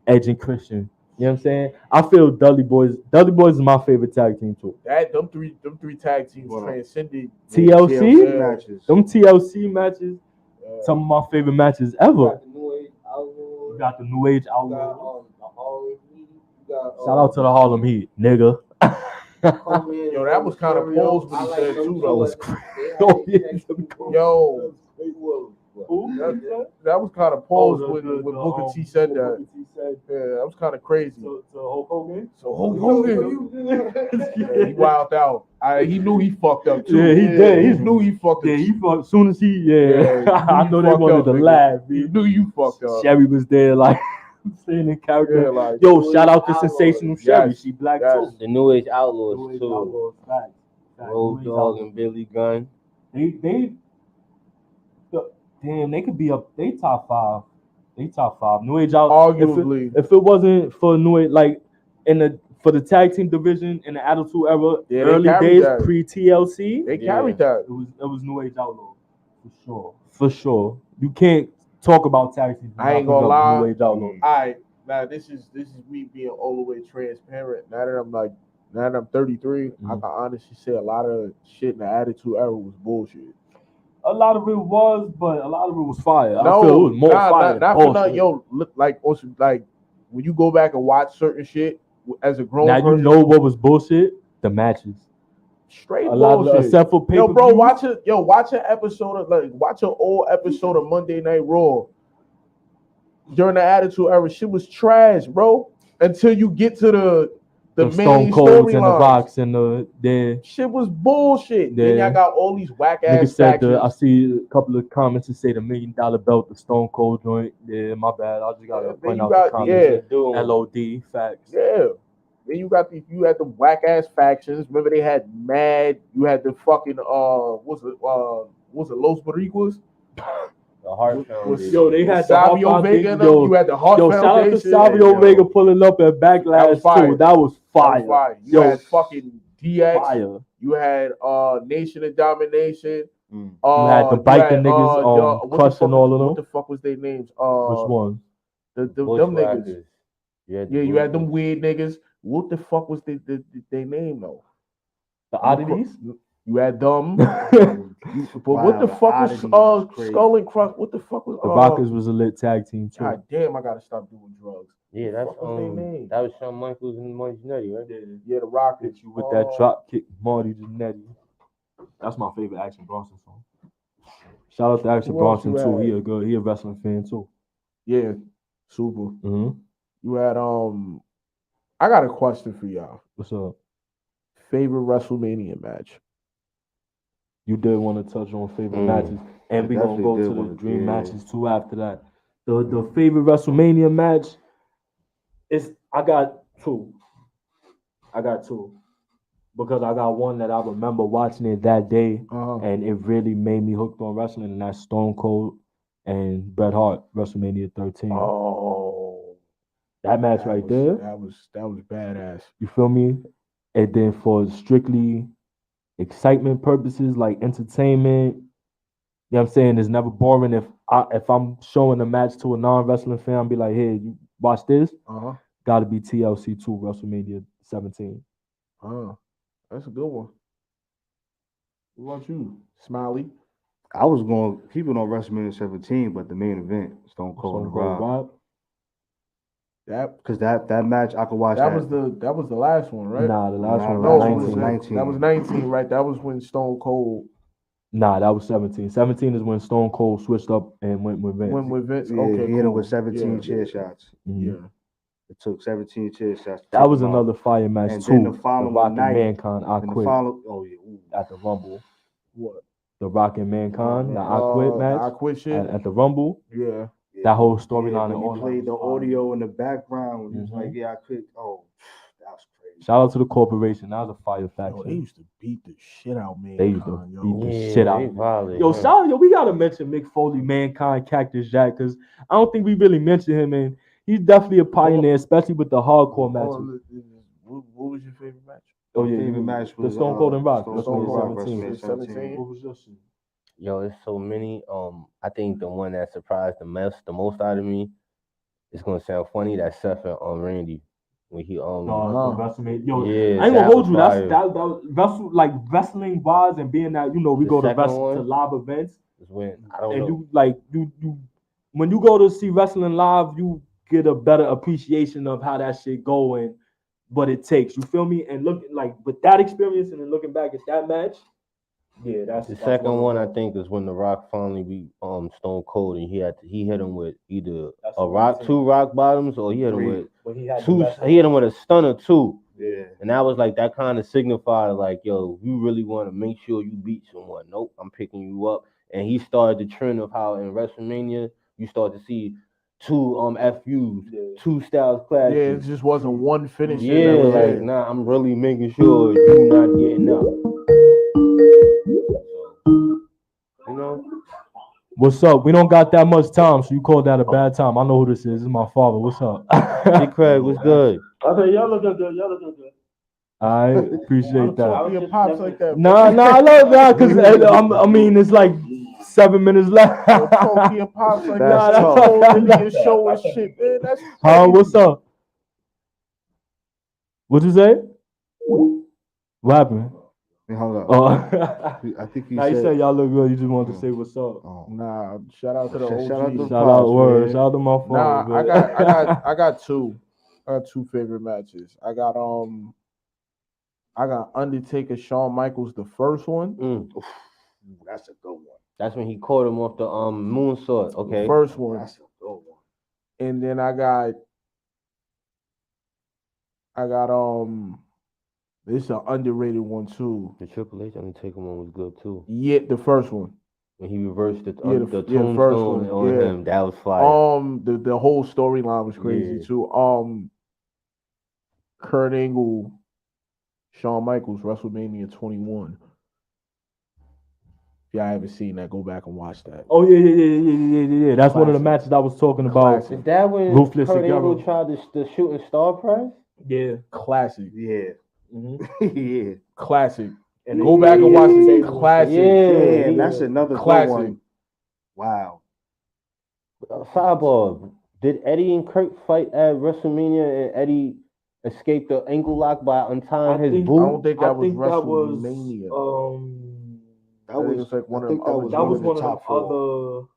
Edge and Christian. You know what I'm saying? I feel Dudley Boys is my favorite tag team too. Them three tag teams transcended TLC matches. Them TLC matches, some of my favorite matches ever. You got the New Age Outlaw. Shout out to the Harlem Heat, nigga. Yo, that was kind of posed what he said too, though. Yo, that was kind of posed when Booker T said that. Yeah, that was kind of crazy. So Hulk Hogan? So Hulk Hogan, yeah, he wilded out. He knew he fucked up too. Yeah, he did. He knew he fucked up. Yeah, he fucked. As soon as I know they wanted to laugh. He knew you fucked up. Sherry was there, like saying in character. Yeah, like, yo, shout out to Sensational Sherry. She black too. The New Age Outlaws too. Road Dogg and Billy Gunn. They could be up. They top 5. They top 5. New Age Outlaws. Arguably, if it wasn't for New Age, like for the tag team division in the Attitude Era, early days pre TLC, they carried that. It was New Age Outlaws for sure. you can't talk about tag teams. I ain't gonna lie. New Age Outlaws. All right, now this is me being all the way transparent. Now that I'm 33, I can honestly say a lot of shit in the Attitude Era was bullshit. A lot of it was, but a lot of it was fire. No, I feel it was more fire. Not for nothing. Yo, look, like also like when you go back and watch certain shit as a grown person. Now you know what was bullshit? The matches. Straight bullshit. Except for pay-per-view. Yo, bro, watch an episode of watch an old episode of Monday Night Raw during the Attitude Era. Shit was trash, bro. Until you get to the main Stone Colds and the storylines. Rocks and the shit was bullshit. Yeah. Then y'all got all these whack ass said factions. I see a couple of comments that say the $1 million belt, the Stone Cold joint. Yeah, my bad. I just gotta point out the comments. LOD facts. Yeah. Then you had the whack ass factions. Remember they had Mad. You had the fucking what's it Los Boricuas? The Heart Foundation. Yo, they had Savio Vega. You had the Heart Foundation. Shout out to Savio Vega pulling up at Backlash too. That was fire. You had fucking DX. Fire. You had Nation of Domination. You had the biking niggas crushing all of them. What the fuck was their names? Which one? Them niggas. Yeah, you had them weird niggas. What the fuck was their name though? The Oddities? You had them. What the fuck was Skull and Cross? What the fuck was the Rockers was a lit tag team too. God damn, I gotta stop doing drugs. Yeah, that's that was Shawn Michaels and Marty Jannetty, right? Yeah, the Rockers. You with that drop kick, Marty Jannetty. That's my favorite Action Bronson song. Shout out to Action Bronson too. He a wrestling fan too. Yeah, super. Mm-hmm. You had I got a question for y'all. What's up? Favorite WrestleMania match? You did want to touch on favorite matches, and we're gonna go to the dream matches too after that. The favorite WrestleMania match is I got two because I got one that I remember watching it that day, and it really made me hooked on wrestling, and that's Stone Cold and Bret Hart, WrestleMania 13. Oh, that match there. That was badass. You feel me? And then for strictly excitement purposes, like entertainment, you know what I'm saying? It's never boring. If I'm showing a match to a non-wrestling fan, I'll be like, hey, you watch this? Gotta be TLC 2, WrestleMania 17. That's a good one. What about you, Smiley? I was going to keep it on WrestleMania 17, but the main event, Stone Cold and Rob. Because that match I could watch. That was the last one, right? Nah, the last one was 19. That was 19, right? That was when Stone Cold. Nah, that was 17. 17 is when Stone Cold switched up and went with Vince. Yeah, okay, he hit him with 17 chair shots. Mm-hmm. Yeah. It took 17 chair shots. That was another fire match and too. Then the following Rock night, and Mankind, I Quit. At the Rumble. What? The Rock and Mankind, the I Quit match. I Quit shit. At the Rumble. Yeah. That whole storyline and all. He played the audio in the background. It was like, yeah, I quit. Oh, that was crazy. Shout out to the corporation. That was a fire faction. They used to beat the shit out, man. They used to beat the shit out. We gotta mention Mick Foley, Mankind, Cactus Jack, because I don't think we really mentioned him, and he's definitely a pioneer, especially with the hardcore matches. What was your favorite match? Oh yeah, favorite match was the Stone Cold and Rock. Stone Cold 17. What was your shit? Yo, it's so many. I think the one that surprised the most out of me, it's gonna sound funny. That Seth and Randy when he WrestleMania. Yo, yeah, I ain't gonna hold you. That was wrestling wise and being that we go to live events. Is when I don't know. You when you go to see wrestling live, you get a better appreciation of how that shit go and what it takes. You feel me? And look with that experience and then looking back at that match. Yeah, that's the second one. I think is when The Rock finally beat Stone Cold, and he hit him with either two rock bottoms, or he hit him with two. He hit him with a stunner too. Yeah, and that was like that kind of signified like, yo, you really want to make sure you beat someone. Nope, I'm picking you up. And he started the trend of how in WrestleMania you start to see two FUs, two styles clashes. Yeah, it just wasn't one finish. Yeah, like nah, I'm really making sure you not getting up. You know, what's up? We don't got that much time, so you called that a bad time. I know who this is. This is my father. What's up? Hey, Craig, what's good? I said, y'all looking good. I appreciate Talk that. to your pops like that. Nah, I love that because I mean it's like 7 minutes left. Don't talk to your pops like That's that. tough. That's told into your show and shit, man. That's Huh? What's crazy. up? What'd you say? What happened? Hold up. Oh, I think he nah, you said. said y'all look good. You just wanted to say what's up. Nah, shout out to the OGs. Shout out to the Shout out, pops, word. man. Shout out to my phone. Nah, I got two. I got two favorite matches. I got Undertaker, Shawn Michaels, the first one. Oof, that's a good one. That's when he caught him off the moonsault. Okay. The first one. That's a good one. And then I got this is an underrated one too. The Triple H Undertaker one was good too. Yeah, the first one. When he reversed the first tombstone one, on yeah. him, that was fire. The whole storyline was crazy Yeah. too. Kurt Angle, Shawn Michaels, WrestleMania 21. If y'all haven't seen that, go back and watch that. Oh yeah. That's one of the matches I was talking about. Classic. Is that when Ruthless Kurt Angle Aguero. tried the shooting star press? Yeah. Classic. Yeah. Mm-hmm. Yeah. Classic. And Go back and watch it. Classic. Yeah, and that's another Classic. good one. Wow. Sidebar. Did Eddie and Kurt fight at WrestleMania and Eddie escaped the ankle lock by untying his I boot? don't think that was think that was WrestleMania. That was like one I of think them that other was That was one of the one of top the four. other.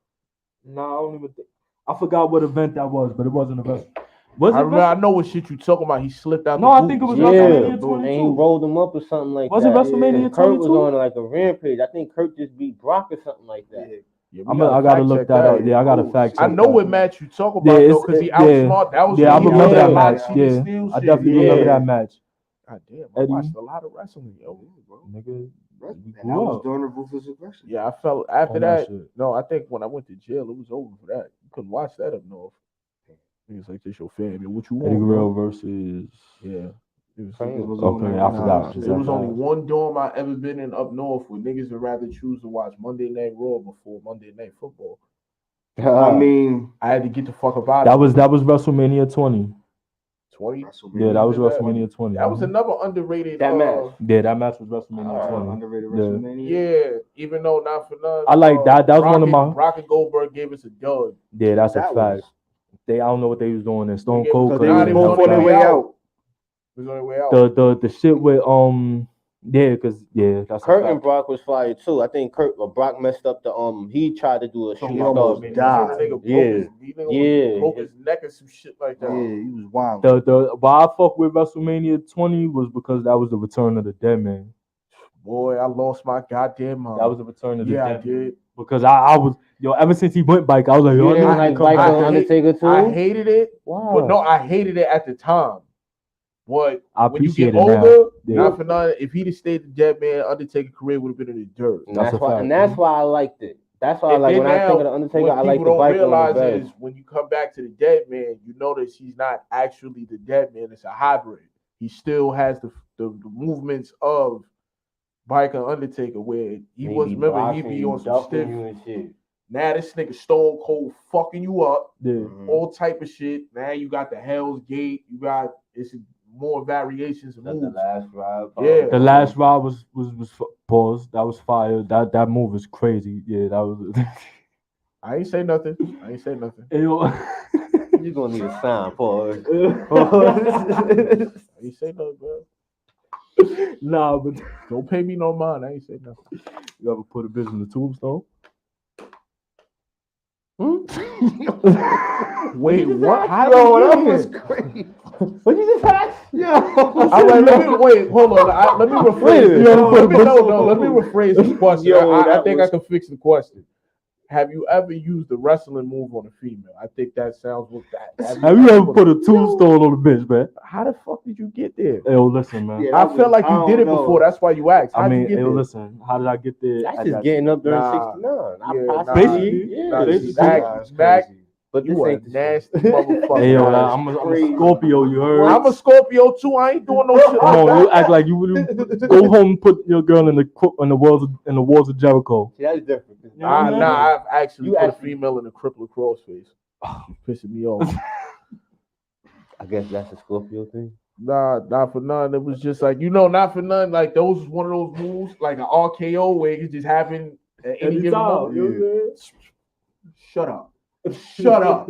Nah, I don't even think. I forgot what event that was, but it wasn't a wrestling. Was it? I know what shit you talking about. He slipped out. No, the I boot. think it was Yeah, WrestleMania and 22. he rolled him up or something like Was that. it WrestleMania And Kurt was 22? on like a rampage. I think Kurt just beat Brock or something like that. Yeah, I gotta look that up. Yeah, I gotta fact check. I know what match you talk about Yeah, though, because he yeah. outsmart. That was Yeah, I when he remember did that match. Moxie and Yeah, Steel I shit. definitely remember that match. God damn, I Eddie. watched a lot of wrestling, yo. Nigga, And that was during the Ruthless Aggression. Yeah, I felt after On that that. shit. No, I think when I went to jail, it was over for that. You couldn't watch that up north. It's like this your family. What you want? Eddie Guerrero bro? versus. Yeah. It was Okay, I forgot. There was only one dorm I ever been in up north where niggas would rather choose to watch Monday Night Raw before Monday Night Football. I mean, I had to get the fuck up out That of was it. WrestleMania 20. 20? Yeah, that was WrestleMania 20. That was another underrated match. Yeah, that match was WrestleMania 20. underrated Yeah. WrestleMania. Yeah, even though not for none. I like that. That was one of my. Brock and Goldberg gave us a dud. Yeah, that's a That fact. was- I don't know what they was doing there. Stone Yeah, Cold because couldn't they even was help on their that. way out. It was on their way out. The shit with that's Kurt a and fact. Brock was fire too. I think Brock messed up the he tried to do a shooting almost star. died. Broke his neck and some shit like that. Yeah, he was wild. The why I fuck with WrestleMania 20 was because that was the return of the dead man. Boy, I lost my goddamn mind. That was the return of the Yeah, I dead man. did. Because I was ever since he went bike, I was like, You yo, didn't I like come Bike back. on Undertaker too? I hated it. Wow. But no, I hated it at the time. But I when you appreciate get it now. older, Yeah. not for nothing, if he'd have stayed the dead man, Undertaker career would have been in the dirt. And That's that's a why, fact. and that's why I liked it. That's why I And like then when I think of the now, Undertaker. what I like people the don't Bike on the realize bed. is when you come back to the dead man, you notice he's not actually the dead man. It's a hybrid. He still has the movements of Biker Undertaker, where he was. Remember, he be on some stiff. and shit. Now this nigga Stone Cold fucking you up, Yeah. all type of shit. Now you got the Hell's Gate. You got it's more variations of The moves. last ride. Yeah. The last ride was pause. That was fire. That move was crazy. Yeah, that was. I ain't say nothing. I ain't say nothing. Yo. You're gonna need a sign, pause. I ain't say nothing, bro. Nah, but Don't pay me no mind. I ain't say nothing. you ever put a bitch in the tombstone? Wait, what? How Yo, did that you was get crazy. What you just ask? Yo. All right, let me wait. Hold on. Let me rephrase. Let me rephrase this question. Yo, I that think was- I can fix the question. Have you ever used a wrestling move on a female? I think that sounds what that. Have you ever put a tombstone on a bitch, man? How the fuck did you get there? Yo, listen, man. Yeah, I feel like you did it before. That's why you asked. How'd I mean, you get yo, there? listen. How did I get there? That's I just got getting up during Nah. 69. Yeah, nah. Basically, Nah, basically. Mac, But you this a ain't the nasty motherfucker. Hey, yo, I'm a Scorpio. You heard? I'm a Scorpio too. I ain't doing no shit Come like on, you that. act like you would go home and put your girl in the walls of Jericho. See, that's different. I've actually You put actually- a female in a crippler crossface. She's pissing me off. I guess that's a Scorpio thing. Nah, not for none. It was just like, not for none. Like those was one of those moves, like an RKO where it could just happen at any given time, moment. you know what I'm Shut up. Shut up.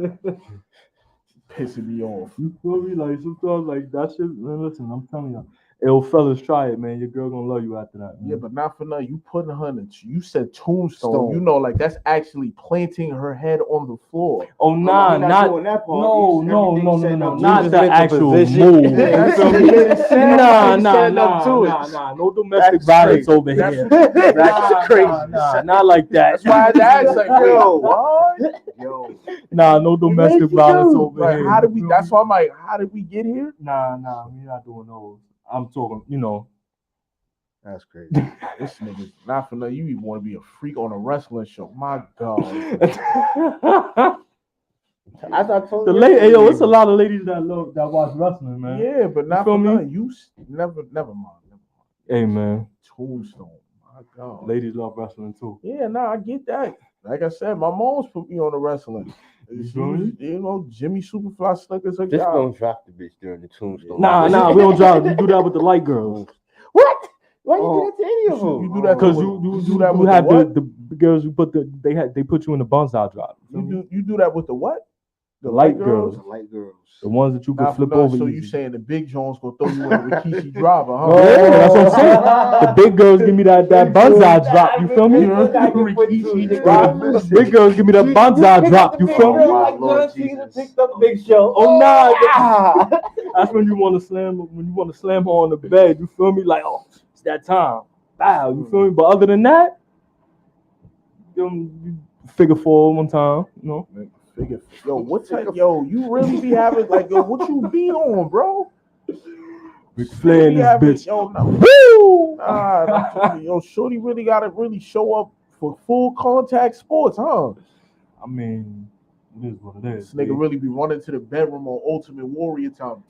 Pissing me off. You feel me? Like sometimes like that shit, man, listen, I'm telling you. Yo, fellas, try it, man. Your girl gonna love you after that, man. Yeah, but not for nothing. You putting her in you said tombstone. You know, like that's actually planting her head on the floor. Oh, nah, not doing that part. no, not just the make a actual position. move. That's You feel me? Nah, no domestic That's violence crazy. over here. That's crazy. Nah, not like that. That's why I had to ask, like, yo, what? Yo, Nah, no domestic violence over Like, here. how did we? That's why I'm like, how did we get here? Nah, we're not doing those. I'm talking, that's crazy. This nigga, not for nothing. You even want to be a freak on a wrestling show? My God. As I told The you, lady, it's a lot of ladies that watch wrestling, man. Yeah, but not feel for me? nothing. You never mind. Hey, man, Tombstone. My God. ladies love wrestling too. Yeah, nah, I get that. Like I said, my mom's put me on the wrestling. She was, Jimmy Superfly Snuckers. just don't drop the bitch during the tombstone. Nah, we don't drive. You do that with the light girls. What? Why you do that to any of them? You do that Because with- you that with have the what? the girls who they put you in the bonsai drop. You do that with the what? The light girls. The light girls. The ones that you can Nah, flip for nothing. over. So easy. you saying the big Jones gonna throw you in a Rikishi driver, huh? Yeah, that's what I'm saying. The big girls give me that bonsai drop. You feel me? Big girls give me that bonsai drop. You feel me? Lord Jesus. Big Show. Oh nah. That's when you want to slam. When you want to slam her on the bed. You feel me? Like, oh, it's that time. Wow. You feel me? But other than that, you figure four one time. Yo, what type? Yo, you really be having like, yo, what you be on, bro? Ric Flair and this bitch. Yo, no. Woo! Yo, Shorty really gotta really show up for full contact sports, huh? I mean, it is what it is. This nigga really be running to the bedroom on Ultimate Warrior time.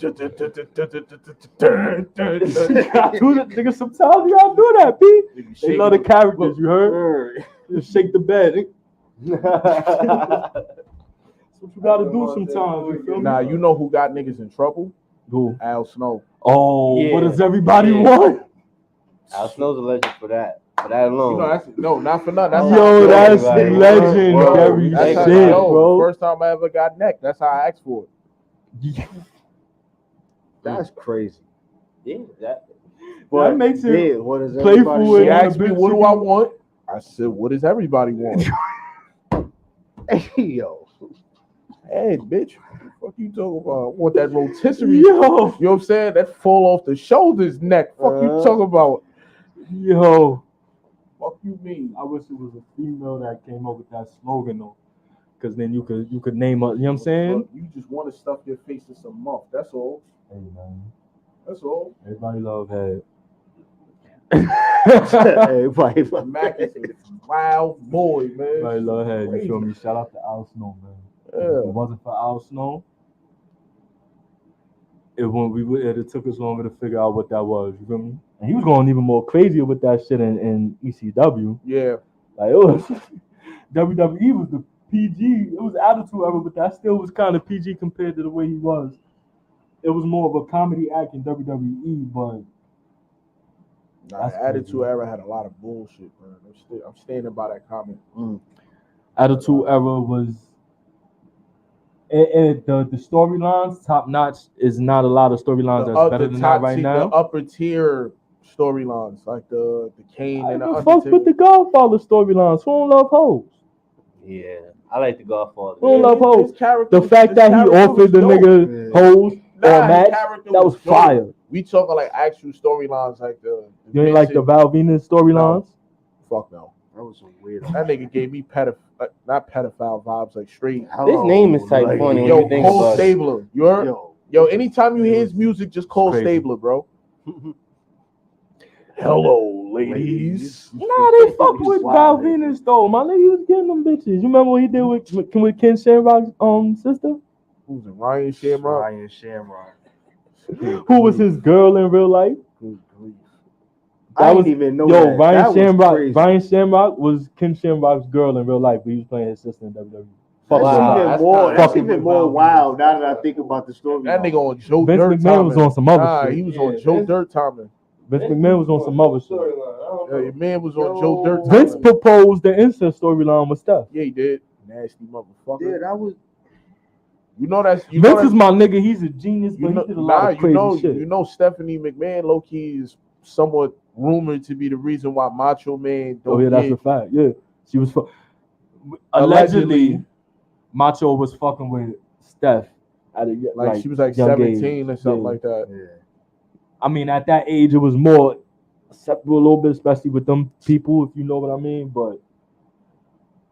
Nigga, sometimes you gotta do that, B. They love the characters, you heard? Just shake the bed. That's what you gotta do sometimes. You feel me? Nah, you know who got niggas in trouble? Who? Al Snow. Oh, Yeah. what does everybody want? Al Snow's a legend for that. For that alone. You know, no, not for nothing. That's Yo, that's everybody- legendary That's how, shit, yo, bro. First time I ever got neck. That's how I asked for it. That's crazy. Yeah, that. That makes it Yeah, what is playful. everybody She and saying? asked me, a bit what do chicken. I want? I said, what does everybody want? Hey, yo. Hey, bitch, what the fuck you talking about? I want that rotisserie. Yo, You know what I'm saying? That fall off the shoulders neck. Fuck you talking about? yo. Fuck you mean? I wish it was a female that came up with that slogan though. Cause then you could name her, you know what I'm saying? You just want to stuff your face in some muff. That's all. Hey man. That's all. Everybody love head. Everybody. Mac is a wild boy, man. Everybody love head. You Crazy. feel me? Shout out to Al Snow, man. Yeah. If it wasn't for Al Snow, it took us longer to figure out what that was. You feel me? And he was going even more crazier with that shit in ECW. Yeah. Like it was WWE was the PG. It was Attitude Era, but that still was kind of PG compared to the way he was. It was more of a comedy act in WWE, but Nah, the Attitude Era had a lot of bullshit, man. I'm standing by that comment. Attitude Era was. And the storylines, top notch, is not a lot of storylines that's better than that right now. The upper tier storylines, like the Kane and the I fuck Undertaker. with the Godfather storylines. Who don't love hoes? Yeah, I like the Godfather. Who don't love hoes? His character- The fact his that he character offered the was nigga dope. hoes Nah, or his match, character that was dope. fire. We talking like actual storylines, like the You ain't like the Val Venus storylines? Fuck no. That was some weird. That nigga gave me not pedophile vibes, like straight. His name is type funny when Yo, you think Cole about it. Stabler. You heard? Yo, anytime you hear his music, just Cole Crazy. Stabler, bro. Hello, ladies. Nah, they fuck with Val Venus though. My nigga was getting them bitches. You remember what he did with Ken Shamrock's sister? Who's it? Ryan Shamrock? Ryan Shamrock. Who was his girl in real life? I didn't even know that. Ryan That was Shamrock. crazy. Ryan Shamrock was Ken Shamrock's girl in real life, but he was playing his sister in WWE. That's even more wild now that I think about the story. That nigga on Joe Vince Dirt McMahon timing. was on some other shit. He was on Joe Dirt timing. Vince McMahon was on some other shit. Yeah, your man was on Joe Dirt timing. Vince proposed the incest storyline with Steph. Yeah, he did. Nasty motherfucker. Yeah, that was. Vince is my nigga. He's a genius, but he did a lot of crazy shit. You know, Stephanie McMahon, low key, is somewhat rumored to be the reason why Macho Man. That's a fact. Yeah, she was. Allegedly, Macho was fucking with Steph at a she was like 17 or something like that. Yeah. I mean, at that age, it was more acceptable a little bit, especially with them people, if you know what I mean. But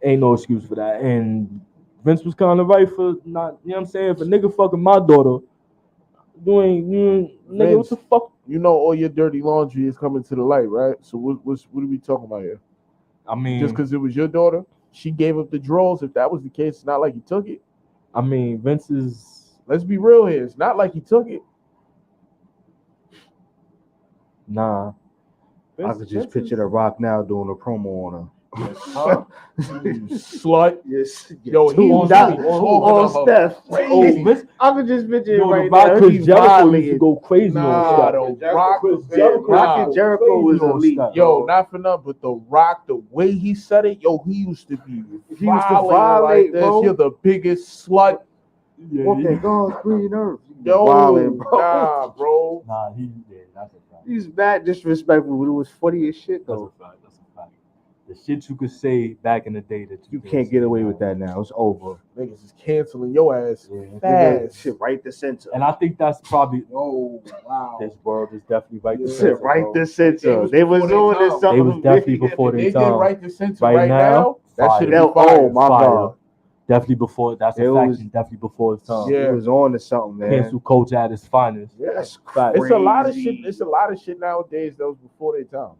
ain't no excuse for that. And Vince was kind of right for not, you know what I'm saying? If a nigga fucking my daughter, nigga, what the fuck? You know, all your dirty laundry is coming to the light, right? So what are we talking about here? I mean, just because it was your daughter, she gave up the drawers. If that was the case, it's not like he took it. I mean, Vince is. Let's be real here. It's not like he took it. Nah. I could just picture The Rock now doing a promo on her. Slut. Yes. Yo, he was on Steph. I could just picture it right now. Chris Jericho used to go crazy on Steph. Rock and Jericho was elite. Yo, not for nothing, but The Rock, the way he said it, yo, he used to be violate, like this. bro. You're the biggest slut. Okay, God's green earth. Yo, wildin', bro. Nah, bro. Nah, that's a fact. He's bad disrespectful, but it was funny as shit, though. That's a fact. The shit you could say back in the day that you can't get away with that now. It's over. Niggas is canceling your ass fast. Shit right the center. And I think that's probably wow. This world is definitely right the Shit center. right the center. They was doing this something. They was definitely before their time. They did right the center right now. That should be Oh my God. Definitely before. That's a fact. And definitely before his time. Yeah, it was on to something, man. Cancel culture at its finest. Yeah, that's crazy. It's a lot of shit. It's a lot of shit nowadays that was before their time.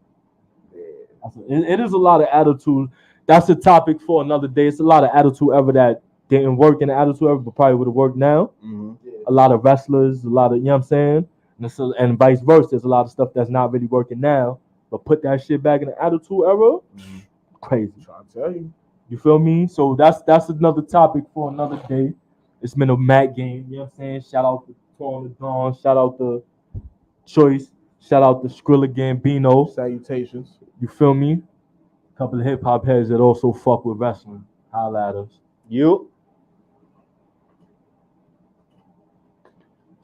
It is a lot of attitude. That's a topic for another day. It's a lot of attitude ever that didn't work in the attitude ever, but probably would have worked now. Mm-hmm. A lot of wrestlers, a lot of, you know what I'm saying? And vice versa. There's a lot of stuff that's not really working now, but put that shit back in the attitude era, crazy. I'm trying to tell you. You feel me? So that's another topic for another day. It's been a MACK game. You know what I'm saying? Shout out to Torn the Dawn. Shout out to Choice. Shout out to Skrilla Gambino. Salutations. You feel me? A couple of hip hop heads that also fuck with wrestling. Holla at us. You.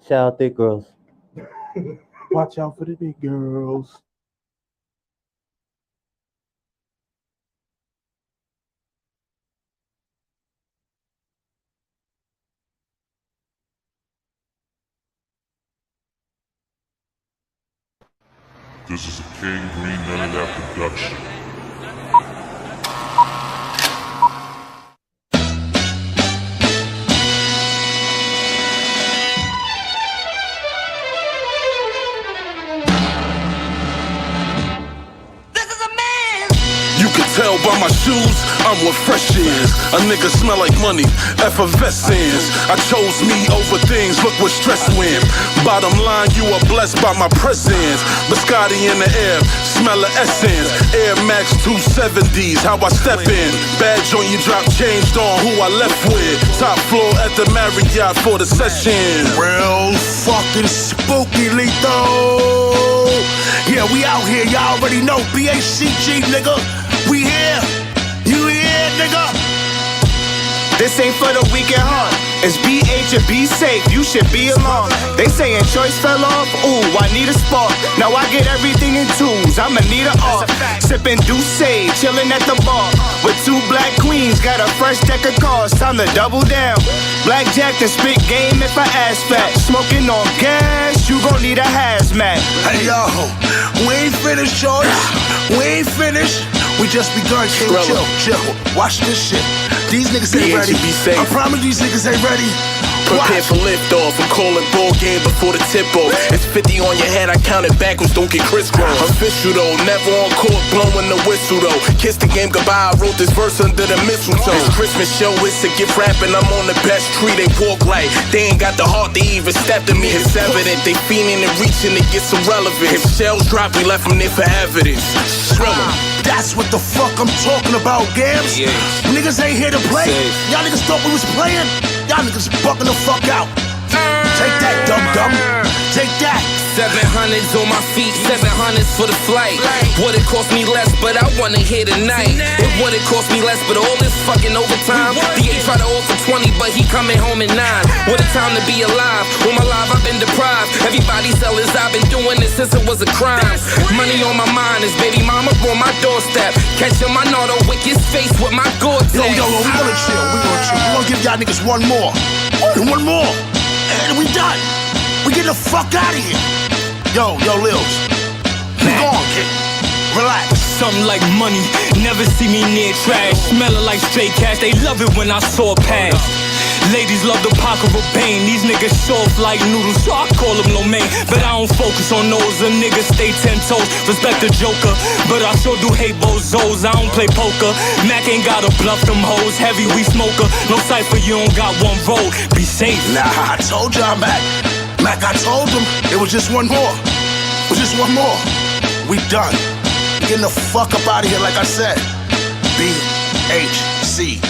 Shout out thick girls. Watch out for the big girls. This is a King Green None of That production. Tell by my shoes, I'm what fresh is. A nigga smell like money, effervescence. I chose me over things, look what stress went. Bottom line, you are blessed by my presence. Biscotti in the air, smell of essence. Air Max 270s, how I step in. Badge on you drop, changed on who I left with. Top floor at the Marriott for the session. Real fucking spooky, lethal. Yeah, we out here, y'all already know. BACG, nigga. We here, you here, nigga. This ain't for the weak at heart. It's BH and be safe, you should be along. They saying Choice fell off, ooh, I need a spark. Now I get everything in twos, I'ma need an arc. Sipping Douce, chilling at the bar with two black queens, got a fresh deck of cards, time to double down. Blackjack and spit game if I ass fat. Smoking on gas, you gon' need a hazmat. Hey yo, we ain't finished, Choice. We ain't finished. We just begun, King. Chill. Watch this shit. These niggas ain't ready. I promise these niggas ain't ready. Prepare for liftoff. I'm calling ball game before the tip off. It's 50 on your head, I count it backwards, don't get crisscross. Official though, never on court, blowing the whistle though. Kiss the game goodbye, I wrote this verse under the mistletoe. This Christmas show is to get rapping, I'm on the best tree. They walk like they ain't got the heart to even step to me. It's evident they fiending and reaching to get some relevance. If shells drop, we left them there for evidence. That's what the fuck I'm talking about, Gams. Yeah. Niggas ain't here to play. Y'all niggas thought we was playing. Y'all niggas bucking the fuck out. Take that, dum-dum. Take that. 700s on my feet, 700s for the flight. Would it cost me less, but I wanna hear tonight. It would it cost me less, but all this fucking overtime. DA tried to offer 20, but he coming home at 9. What a time to be alive. All my life I've been deprived. Everybody selling, I've been doing this since it was a crime. Money on my mind is baby mama on my doorstep. Catching my Nardo with his face with my Gore-Tex. Yo, we gonna chill, we gonna give y'all niggas one more. One more. And we done. We getting the fuck out of here. Yo, Lils. Be gone, kid. Relax. Something like money, never see me near trash. Smelling like straight cash, they love it when I saw pass. Ladies love the pocket of Bane. These niggas soft like noodles, so I call them no man. But I don't focus on those. Them niggas stay 10 toes. Respect the joker, but I sure do hate bozos. I don't play poker. Mac ain't gotta bluff them hoes. Heavy we smoker. No Cypher, you don't got one vote. Be safe. Nah, I told y'all, Mac. Mac, I told them it was just one more. It was just one more. We done. Getting the fuck up out of here, like I said. BHCG.